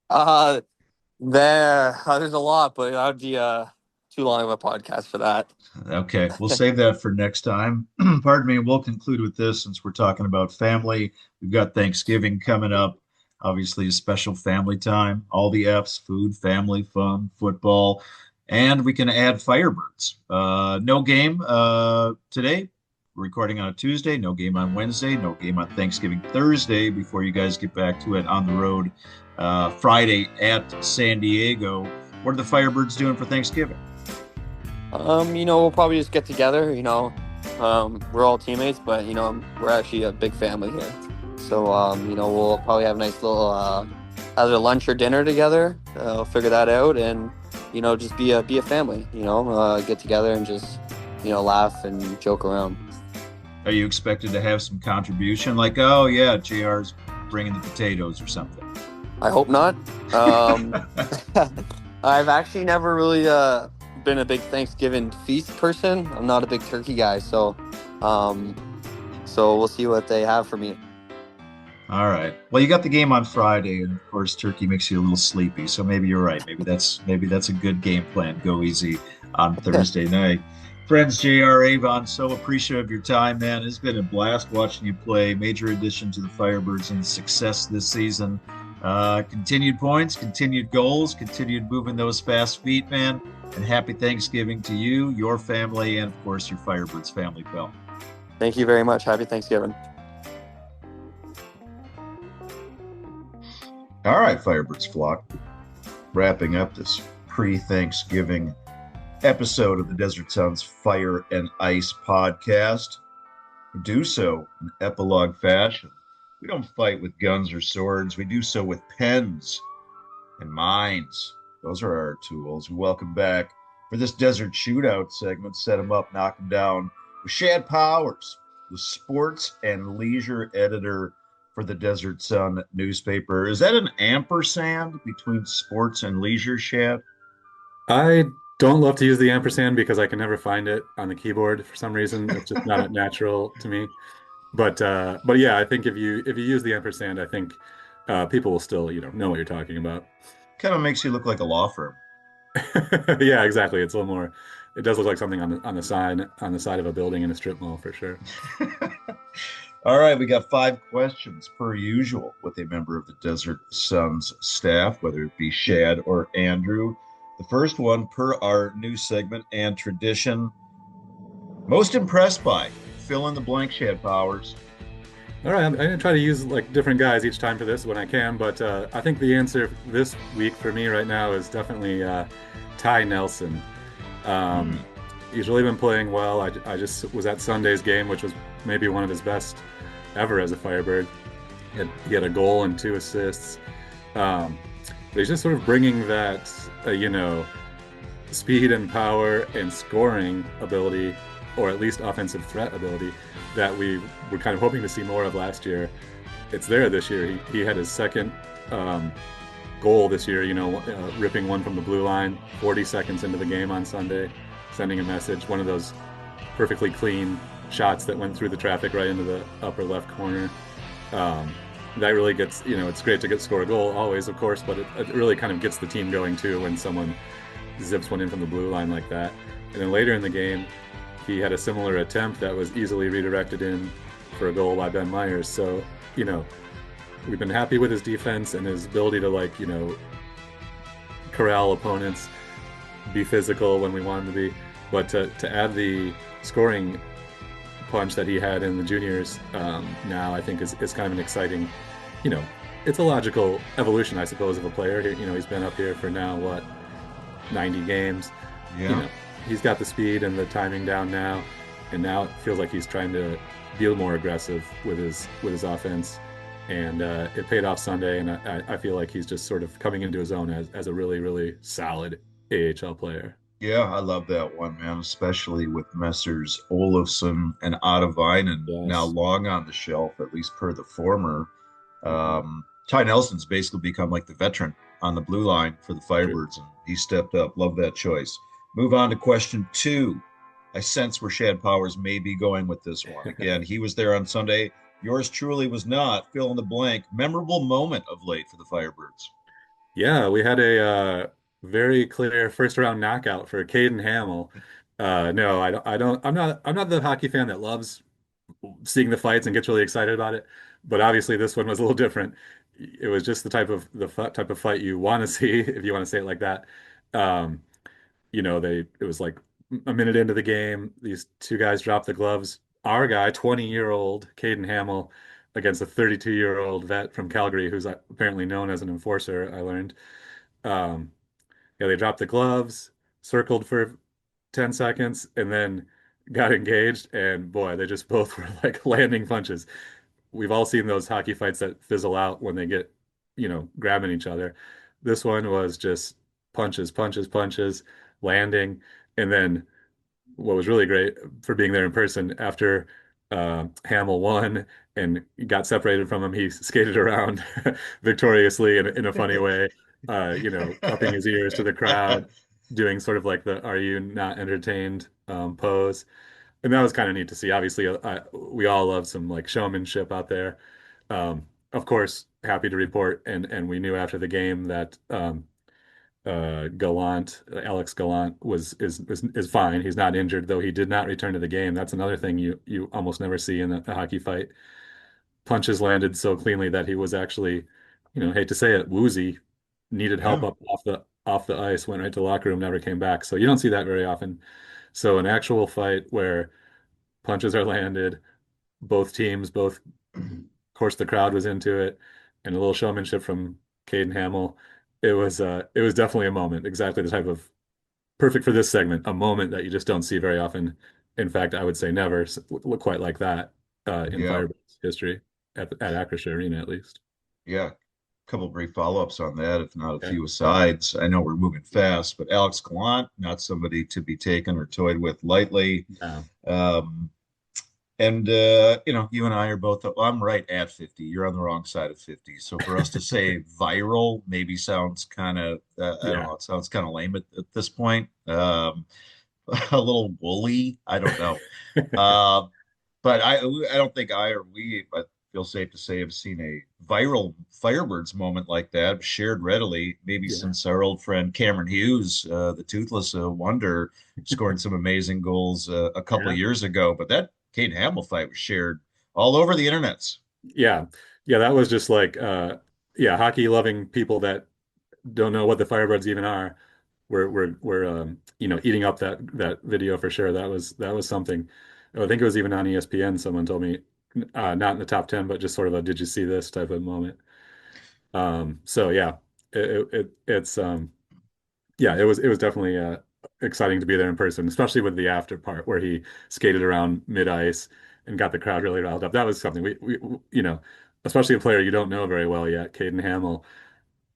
[SPEAKER 3] Uh, there's a lot, but that would be too long of a podcast for that.
[SPEAKER 2] Okay, we'll save that for next time. Pardon me. We'll conclude with this since we're talking about family. We've got Thanksgiving coming up. Obviously, a special family time. All the F's: food, family, fun, football, and we can add Firebirds. No game today. We're recording on a Tuesday. No game on Wednesday. No game on Thanksgiving Thursday. Before you guys get back to it on the road Friday at San Diego. What are the Firebirds doing for Thanksgiving?
[SPEAKER 3] We'll probably just get together. We're all teammates, but we're actually a big family here. So we'll probably have a nice little either lunch or dinner together. We'll figure that out, and just be a family. Get together and just laugh and joke around.
[SPEAKER 2] Are you expected to have some contribution? Like, oh yeah, JR's bringing the potatoes or something.
[SPEAKER 3] I hope not. I've actually never really been a big Thanksgiving feast person. I'm not a big turkey guy, so we'll see what they have for me.
[SPEAKER 2] All right. Well, you got the game on Friday, and of course, turkey makes you a little sleepy. So maybe you're right. Maybe that's a good game plan. Go easy on Thursday night. Friends, JR Avon, so appreciative of your time, man. It's been a blast watching you play. Major addition to the Firebirds and success this season. Continued points, continued goals, continued moving those fast feet, man. And happy Thanksgiving to you, your family, and of course, your Firebirds family, pal.
[SPEAKER 3] Thank you very much. Happy Thanksgiving.
[SPEAKER 2] All right, Firebirds flock. Wrapping up this pre-Thanksgiving episode of the Desert Sons Fire and Ice podcast. We do so in epilogue fashion. We don't fight with guns or swords. We do so with pens and minds. Those are our tools. Welcome back for this Desert Shootout segment. Set them up, knock them down with Shad Powers, the sports and leisure editor for the Desert Sun newspaper. Is that an ampersand between sports and leisure, Shad?
[SPEAKER 4] I don't love to use the ampersand because I can never find it on the keyboard for some reason. It's just not natural to me. But yeah, I think if you use the ampersand, I think people will still, know what you're talking about.
[SPEAKER 2] Kind of makes you look like a law firm.
[SPEAKER 4] Yeah, exactly. It's a little more. It does look like something on the side of a building in a strip mall for sure.
[SPEAKER 2] All right, we got 5 questions per usual with a member of the Desert Suns staff, whether it be Shad or Andrew. The first one, per our new segment and tradition, most impressed by, fill in the blank, Shad Powers.
[SPEAKER 4] All right, I'm gonna try to use like different guys each time for this when I can, but I think the answer this week for me right now is definitely Ty Nelson.
[SPEAKER 2] Hmm.
[SPEAKER 4] Um, he's really been playing well. I just was at Sunday's game, which was maybe one of his best ever as a Firebird. He had a goal and 2 assists. Um, but he's just sort of bringing that, speed and power and scoring ability, or at least offensive threat ability, that we were kind of hoping to see more of last year. It's there this year. He had his second goal this year, ripping one from the blue line 40 seconds into the game on Sunday, sending a message, one of those perfectly clean shots that went through the traffic right into the upper left corner. Um, that really gets, it's great to score a goal always, of course, but it really kind of gets the team going too when someone zips one in from the blue line like that. And then later in the game, he had a similar attempt that was easily redirected in for a goal by Ben Myers. So, we've been happy with his defense and his ability to corral opponents, be physical when we want him to be. But to add the scoring punch that he had in the juniors now, I think is kind of an exciting, it's a logical evolution, I suppose, of a player. He's been up here for now, 90 games.
[SPEAKER 2] Yeah.
[SPEAKER 4] He's got the speed and the timing down now, and now it feels like he's trying to be more aggressive with his offense, and it paid off Sunday. And I feel like he's just sort of coming into his own as a really, really solid AHL player.
[SPEAKER 2] Yeah, I love that one, man, especially with Messrs. Olofsson and Ottovinen now
[SPEAKER 4] Yes.
[SPEAKER 2] long on the shelf, at least per the former.
[SPEAKER 4] Mhm.
[SPEAKER 2] Ty Nelson's basically become like the veteran on the blue line for the
[SPEAKER 4] True.
[SPEAKER 2] Firebirds, and he stepped up. Love that choice. Move on to question 2. I sense where Shad Powers may be going with this one. Again, he was there on Sunday. Yours truly was not. Fill in the blank. Memorable moment of late for the Firebirds.
[SPEAKER 4] Yeah, we had a very clear first round knockout for Caden Hamill. No, I'm not the hockey fan that loves seeing the fights and gets really excited about it. But obviously, this one was a little different. It was just the type of fight you want to see, if you want to say it like that. Um, it was like a minute into the game. These two guys dropped the gloves. Our guy, 20-year-old Caden Hamill, against a 32-year-old vet from Calgary, who's apparently known as an enforcer, I learned. Um, yeah, they dropped the gloves, circled for 10 seconds, and then got engaged. And boy, they just both were like landing punches. We've all seen those hockey fights that fizzle out when they get, grabbing each other. This one was just punches, punches, punches, landing. And then what was really great for being there in person, after Hamill won and got separated from him, he skated around victoriously in a funny way, cupping his ears to the crowd, doing sort of like the "Are you not entertained?" Pose. And that was kind of neat to see. Obviously, we all love some like showmanship out there. Of course, happy to report, and we knew after the game that Alex Gallant is fine. He's not injured, though he did not return to the game. That's another thing you almost never see in a hockey fight. Punches landed so cleanly that he was actually, hate to say it, woozy, needed help
[SPEAKER 2] Yeah.
[SPEAKER 4] up off the ice, went right to the locker room, never came back. So you don't see that very often. So an actual fight where punches are landed, both teams, of course, the crowd was into it, and a little showmanship from Caden Hamill. It was definitely a moment, exactly the type of perfect for this segment, a moment that you just don't see very often. In fact, I would say never look quite like that in
[SPEAKER 2] Yeah.
[SPEAKER 4] Firebirds history at Acrisure Arena, at least.
[SPEAKER 2] Yeah. A couple brief follow-ups on that, if not a
[SPEAKER 4] Okay.
[SPEAKER 2] few asides. I know we're moving fast, but Alex Gallant, not somebody to be taken or toyed with lightly.
[SPEAKER 4] Uh,
[SPEAKER 2] Um, And you and I are both. Well, I'm right at 50. You're on the wrong side of 50. So for us to say viral maybe sounds kind of I don't
[SPEAKER 4] Yeah.
[SPEAKER 2] know. It sounds kind of lame at this point. A little woolly. I don't know. Uh, but I don't think I or we, I feel safe to say, have seen a viral Firebirds moment like that shared readily, maybe
[SPEAKER 4] Yeah.
[SPEAKER 2] since our old friend Cameron Hughes, the toothless wonder, scored some amazing goals a couple of
[SPEAKER 4] Yeah.
[SPEAKER 2] years ago. But that Kate Hamill fight was shared all over the internets.
[SPEAKER 4] Yeah. Yeah, that was just like yeah, hockey loving people that don't know what the Firebirds even are. We're eating up that video for sure. That was something. I think it was even on ESPN. Someone told me not in the top 10, but just sort of a did you see this type of moment. So yeah, it's yeah, it was definitely exciting to be there in person, especially with the after part where he skated around mid ice and got the crowd really riled up. That was something especially a player you don't know very well yet, Caden Hamill,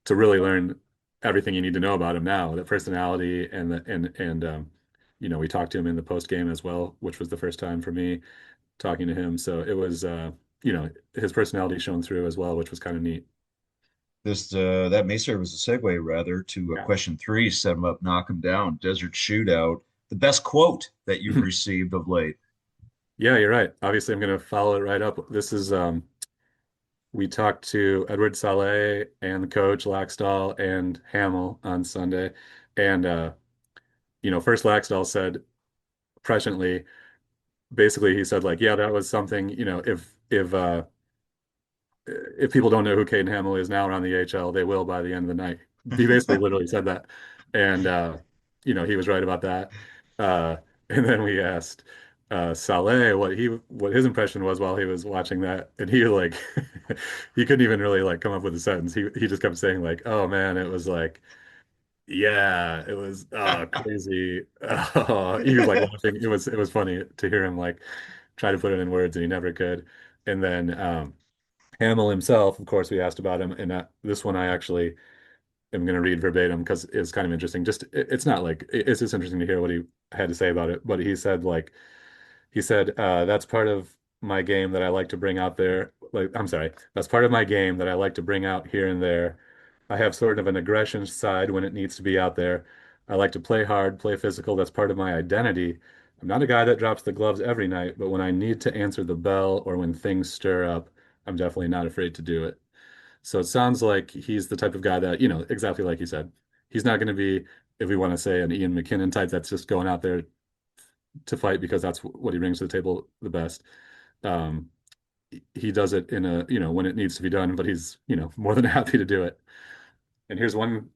[SPEAKER 4] to really learn everything you need to know about him now, the personality and we talked to him in the post game as well, which was the first time for me talking to him. So it was his personality shone through as well, which was kind of neat.
[SPEAKER 2] This that may serve as a segue rather to
[SPEAKER 4] Yeah.
[SPEAKER 2] question three: set him up, knock him down. Desert Shootout. The best quote that you've received of late.
[SPEAKER 4] Yeah, you're right. Obviously, I'm going to follow it right up. This is we talked to Edward Saleh and the coach Laxdal and Hamill on Sunday, and first Laxdal said presciently, basically he said like, yeah, that was something, if people don't know who Caden Hamill is now around the AHL, they will by the end of the night. He basically literally said that, and he was right about that. Uh, and then we asked Saleh what his impression was while he was watching that, and he like he couldn't even really like come up with a sentence. He just kept saying like, "Oh man, it was like." Yeah, it was crazy. He was like laughing. It was funny to hear him like try to put it in words and he never could. And then Hamill himself, of course, we asked about him, and this one I actually am going to read verbatim because it's kind of interesting. Just it's not like it's just interesting to hear what he had to say about it. But he said, that's part of my game that I like to bring out there. Like, I'm sorry, that's part of my game that I like to bring out here and there. I have sort of an aggression side when it needs to be out there. I like to play hard, play physical. That's part of my identity. I'm not a guy that drops the gloves every night, but when I need to answer the bell or when things stir up, I'm definitely not afraid to do it. So it sounds like he's the type of guy that, exactly like you said, he's not going to be, if we want to say, an Ian McKinnon type that's just going out there to fight because that's what he brings to the table the best. Um, he does it in when it needs to be done, but he's, more than happy to do it. And here's one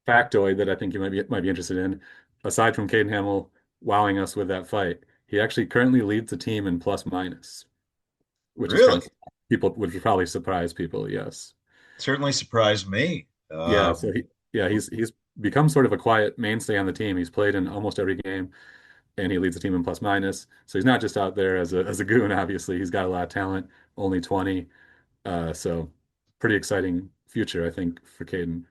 [SPEAKER 4] factoid that I think you might be interested in. Aside from Caden Hamill wowing us with that fight, he actually currently leads the team in plus minus, which is kind
[SPEAKER 2] Really?
[SPEAKER 4] of people would probably surprise people. Yes.
[SPEAKER 2] Certainly surprised me.
[SPEAKER 4] Yeah. So he's become sort of a quiet mainstay on the team. He's played in almost every game and he leads the team in plus minus. So he's not just out there as a goon, obviously. He's got a lot of talent, only 20. So pretty exciting future, I think, for Caden.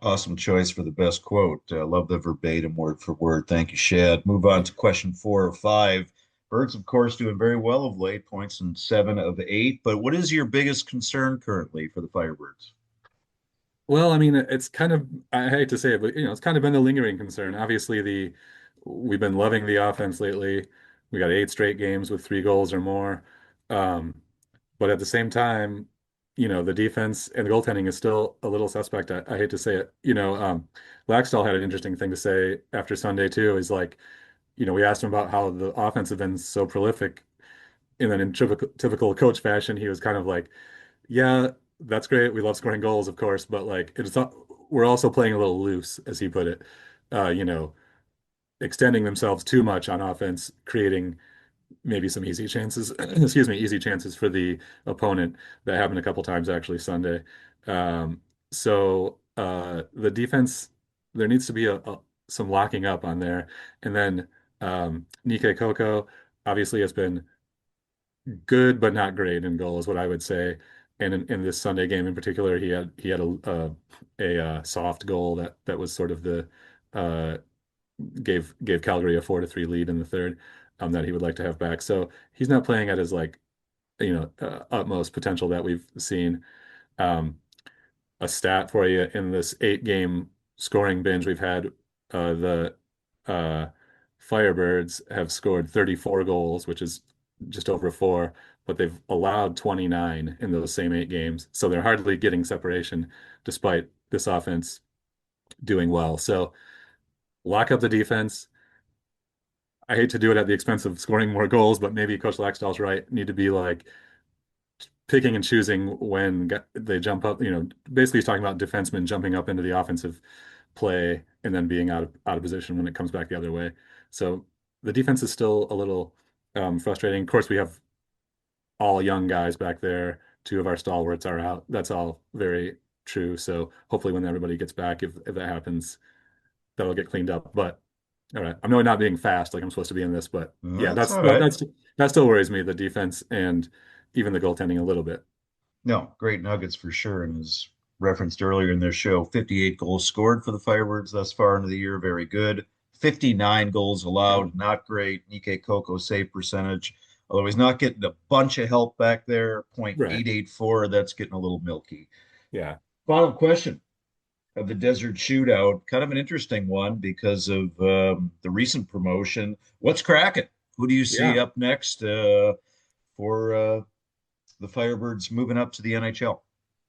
[SPEAKER 2] Awesome choice for the best quote. Love the verbatim word for word. Thank you, Shad. Move on to question 4 of 5. Birds, of course, doing very well of late, points in 7 of 8. But what is your biggest concern currently for the Firebirds?
[SPEAKER 4] Well, I mean, it's kind of, I hate to say it, but it's kind of been a lingering concern. Obviously, we've been loving the offense lately. We got 8 straight games with 3 goals or more. Um, but at the same time, the defense and the goaltending is still a little suspect. I hate to say it. Laxdal had an interesting thing to say after Sunday too, is like, we asked him about how the offense had been so prolific, and then in typical coach fashion, he was kind of like, yeah, that's great. We love scoring goals, of course, but like we're also playing a little loose, as he put it. Uh, you know, extending themselves too much on offense, creating maybe some easy chances, excuse me, easy chances for the opponent. That happened a couple times actually Sunday. So the defense, there needs to be some locking up on there. And then Nike Coco obviously has been good but not great in goal is what I would say. And in this Sunday game in particular, he had a soft goal that was sort of the uh, gave Calgary a 4-3 lead in the third. that he would like to have back. So he's not playing at his like, utmost potential that we've seen. Um, a stat for you in this 8-game scoring binge we've had, the uh, Firebirds have scored 34 goals, which is just over four, but they've allowed 29 in those same 8 games. So they're hardly getting separation despite this offense doing well. So lock up the defense. I hate to do it at the expense of scoring more goals, but maybe Coach Laxdal's right. Need to be like picking and choosing when they jump up. Basically he's talking about defensemen jumping up into the offensive play and then being out of position when it comes back the other way. So the defense is still a little frustrating. Of course, we have all young guys back there. Two of our stalwarts are out. That's all very true. So hopefully when everybody gets back, if that happens, that'll get cleaned up. But all right, I'm really not being fast like I'm supposed to be in this, but yeah,
[SPEAKER 2] That's all right.
[SPEAKER 4] that still worries me, the defense and even the goaltending a little bit.
[SPEAKER 2] No, great nuggets for sure. And as referenced earlier in their show, 58 goals scored for the Firebirds thus far into the year. Very good. 59 goals allowed. Not great. Nikkei Coco save percentage, although he's not getting a bunch of help back there.
[SPEAKER 4] Right.
[SPEAKER 2] .884. That's getting a little milky.
[SPEAKER 4] Yeah.
[SPEAKER 2] Final question of the Desert Shootout. Kind of an interesting one because of the recent promotion. What's cracking? Who do you see
[SPEAKER 4] Yeah.
[SPEAKER 2] up next for the Firebirds moving up to the NHL?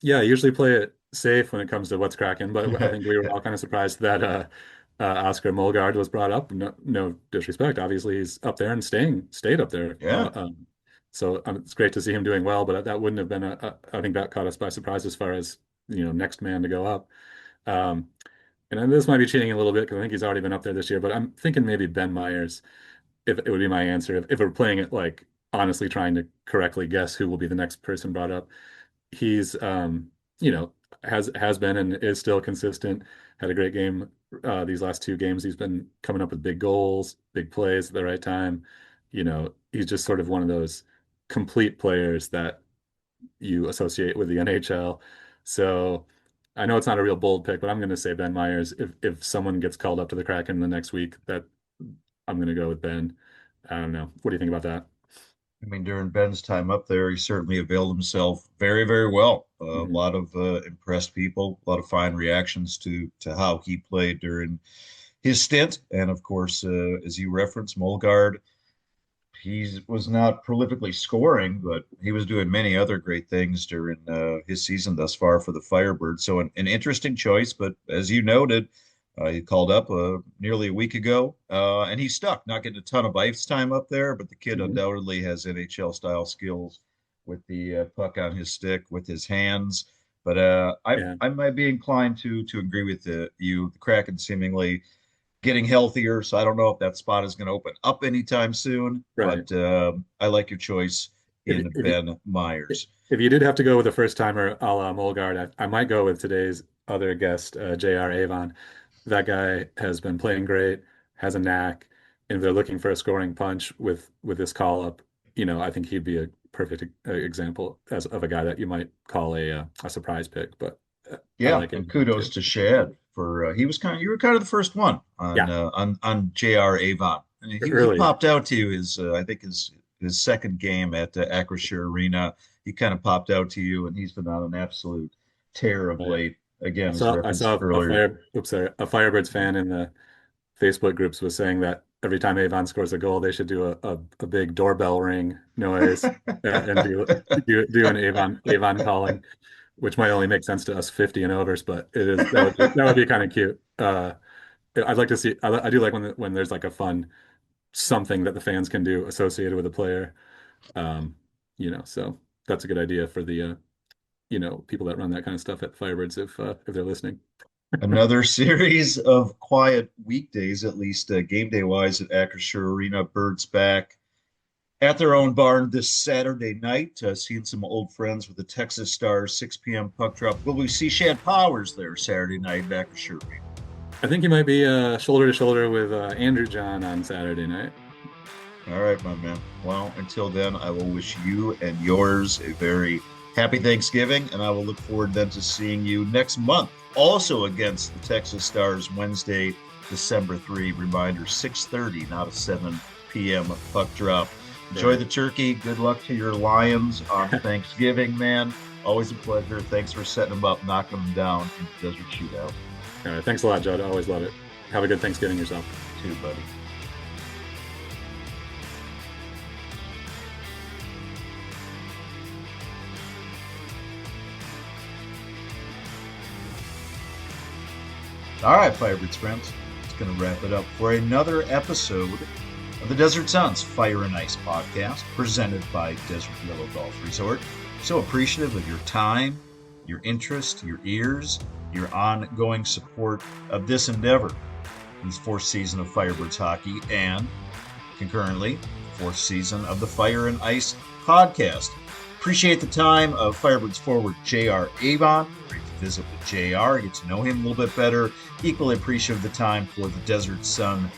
[SPEAKER 4] Yeah, I usually play it safe when it comes to what's cracking, but I think we were all kind of surprised that Oscar Molgaard was brought up. No, no disrespect. Obviously, he's up there and stayed up there.
[SPEAKER 2] Yeah.
[SPEAKER 4] So it's great to see him doing well, but that wouldn't have been I think that caught us by surprise as far as, next man to go up. Um, and then this might be cheating a little bit because I think he's already been up there this year, but I'm thinking maybe Ben Myers, if it would be my answer, if we're playing it like honestly trying to correctly guess who will be the next person brought up. He's you know has been and is still consistent. Had a great game these last 2 games. He's been coming up with big goals, big plays at the right time. He's just sort of one of those complete players that you associate with the NHL. So I know it's not a real bold pick, but I'm going to say Ben Myers. If someone gets called up to the Kraken the next week, that I'm going to go with Ben. I don't know. What do you think about that?
[SPEAKER 2] I mean, during Ben's time up there, he certainly availed himself very, very well. A
[SPEAKER 4] Mhm.
[SPEAKER 2] lot of impressed people, a lot of fine reactions to how he played during his stint. And of course, as you referenced, Molgard, he was not prolifically scoring, but he was doing many other great things during his season thus far for the Firebirds. So an interesting choice, but as you noted, he called up nearly a week ago, and he's stuck, not getting a ton of ice time up there, but the kid
[SPEAKER 4] Mhm.
[SPEAKER 2] undoubtedly has NHL style skills with the puck on his stick, with his hands. But
[SPEAKER 4] Yeah,
[SPEAKER 2] I might be inclined to agree with you. The Kraken seemingly getting healthier, so I don't know if that spot is going to open up anytime soon.
[SPEAKER 4] right.
[SPEAKER 2] But I like your choice
[SPEAKER 4] If
[SPEAKER 2] in
[SPEAKER 4] if
[SPEAKER 2] Ben Myers.
[SPEAKER 4] if you did have to go with a first timer a la Molgard, I might go with today's other guest, J.R. Avon. That guy has been playing great, has a knack, and if they're looking for a scoring punch with this call up, I think he'd be a perfect example of a guy that you might call a surprise pick. But I
[SPEAKER 2] Yeah,
[SPEAKER 4] like
[SPEAKER 2] and
[SPEAKER 4] him
[SPEAKER 2] kudos
[SPEAKER 4] too.
[SPEAKER 2] to Shad for you were kind of the first one
[SPEAKER 4] Yeah,
[SPEAKER 2] on JR Avon. And he
[SPEAKER 4] really.
[SPEAKER 2] popped out to you his I think his second game at Acrisure Arena. He kind of popped out to you, and he's been on an absolute tear of
[SPEAKER 4] Right.
[SPEAKER 2] late. Again,
[SPEAKER 4] I
[SPEAKER 2] as
[SPEAKER 4] saw I
[SPEAKER 2] referenced
[SPEAKER 4] saw
[SPEAKER 2] earlier.
[SPEAKER 4] a Firebirds fan in the Facebook groups was saying that every time Avon scores a goal, they should do a big doorbell ring noise and do an Avon calling, which might only make sense to us 50 and overs, but that would be kind of cute. I'd like to see. I do like when there's like a fun something that the fans can do associated with a player. Um, so that's a good idea for the people that run that kind of stuff at Firebirds if they're listening.
[SPEAKER 2] Another series of quiet weekdays, at least game day wise, at Acrisure Arena. Birds back at their own barn this Saturday night. Seeing some old friends with the Texas Stars, 6 p.m. puck drop. Will we see Shad Powers there Saturday night at Acrisure Arena?
[SPEAKER 4] I think you might be shoulder to shoulder with Andrew John on Saturday night.
[SPEAKER 2] All right, my man. Well, until then, I will wish you and yours a very happy Thanksgiving, and I will look forward then to seeing you next month, also against the Texas Stars, Wednesday, December 3. Reminder, 6:30, not a 7 p.m. puck drop. Enjoy the turkey. Good luck to your Lions on Thanksgiving, man. Always a pleasure. Thanks for setting them up, knocking them down in the Desert Shootout.
[SPEAKER 4] All right, thanks a lot, Judd. I always love it. Have a good Thanksgiving yourself.
[SPEAKER 2] Too, buddy. All right, Firebirds friends, it's going to wrap it up for another episode of the Desert Suns Fire and Ice podcast presented by Desert Willow Golf Resort. So appreciative of your time, your interest, your ears, your ongoing support of this endeavor in this fourth season of Firebirds hockey and concurrently fourth season of the Fire and Ice podcast. Appreciate the time of Firebirds forward J.R. Avon. Great to visit with J.R., get to know him a little bit better. Equally appreciative of the time for the Desert Sun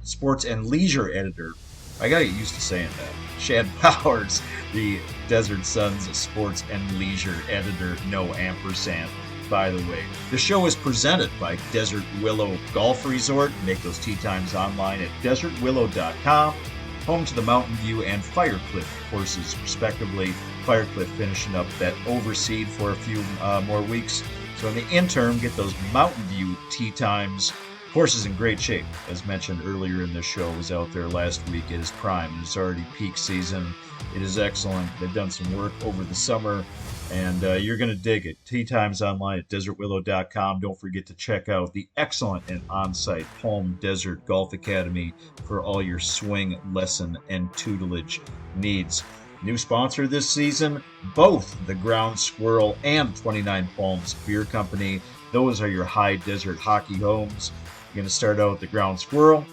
[SPEAKER 2] sports and leisure editor. I gotta get used to saying that. Shad Powers, the Desert Sun's sports and leisure editor, no ampersand, by the way. The show is presented by Desert Willow Golf Resort. Make those tee times online at desertwillow.com. Home to the Mountain View and Firecliff courses, respectively. Firecliff finishing up that overseed for a few more weeks. So in the interim, get those Mountain View tee times. Course is in great shape. As mentioned earlier in the show, I was out there last week. It is prime. It is already peak season. It is excellent. They've done some work over the summer, and you're going to dig it. Tee times online at desertwillow.com. Don't forget to check out the excellent and on-site Palm Desert Golf Academy for all your swing lesson and tutelage needs. New sponsor this season, both the Ground Squirrel and 29 Palms Beer Company. Those are your high desert hockey homes. You're going to start out with the Ground Squirrel.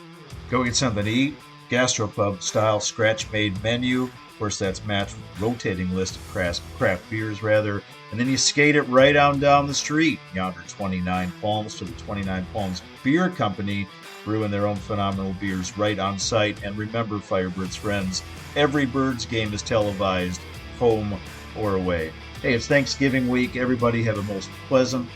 [SPEAKER 2] Go get something to eat. Gastropub style scratch-made menu. Of course, that's matched with a rotating list of craft beers, rather. And then you skate it right on down the street. Yonder 29 Palms to the 29 Palms Beer Company, brewing their own phenomenal beers right on site. And remember, Firebirds friends, every Birds game is televised, home or away. Hey, it's Thanksgiving week. Everybody have a most pleasant,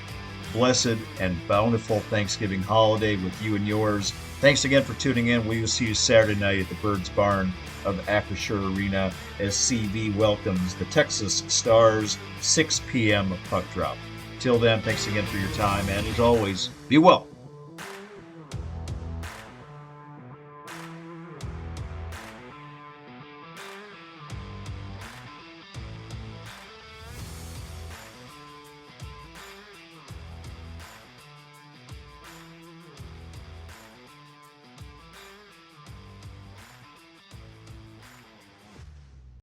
[SPEAKER 2] blessed, and bountiful Thanksgiving holiday with you and yours. Thanks again for tuning in. We will see you Saturday night at the Birds Barn of Acrisure Arena as CV welcomes the Texas Stars, 6 p.m. puck drop. Till then, thanks again for your time, and as always, be well.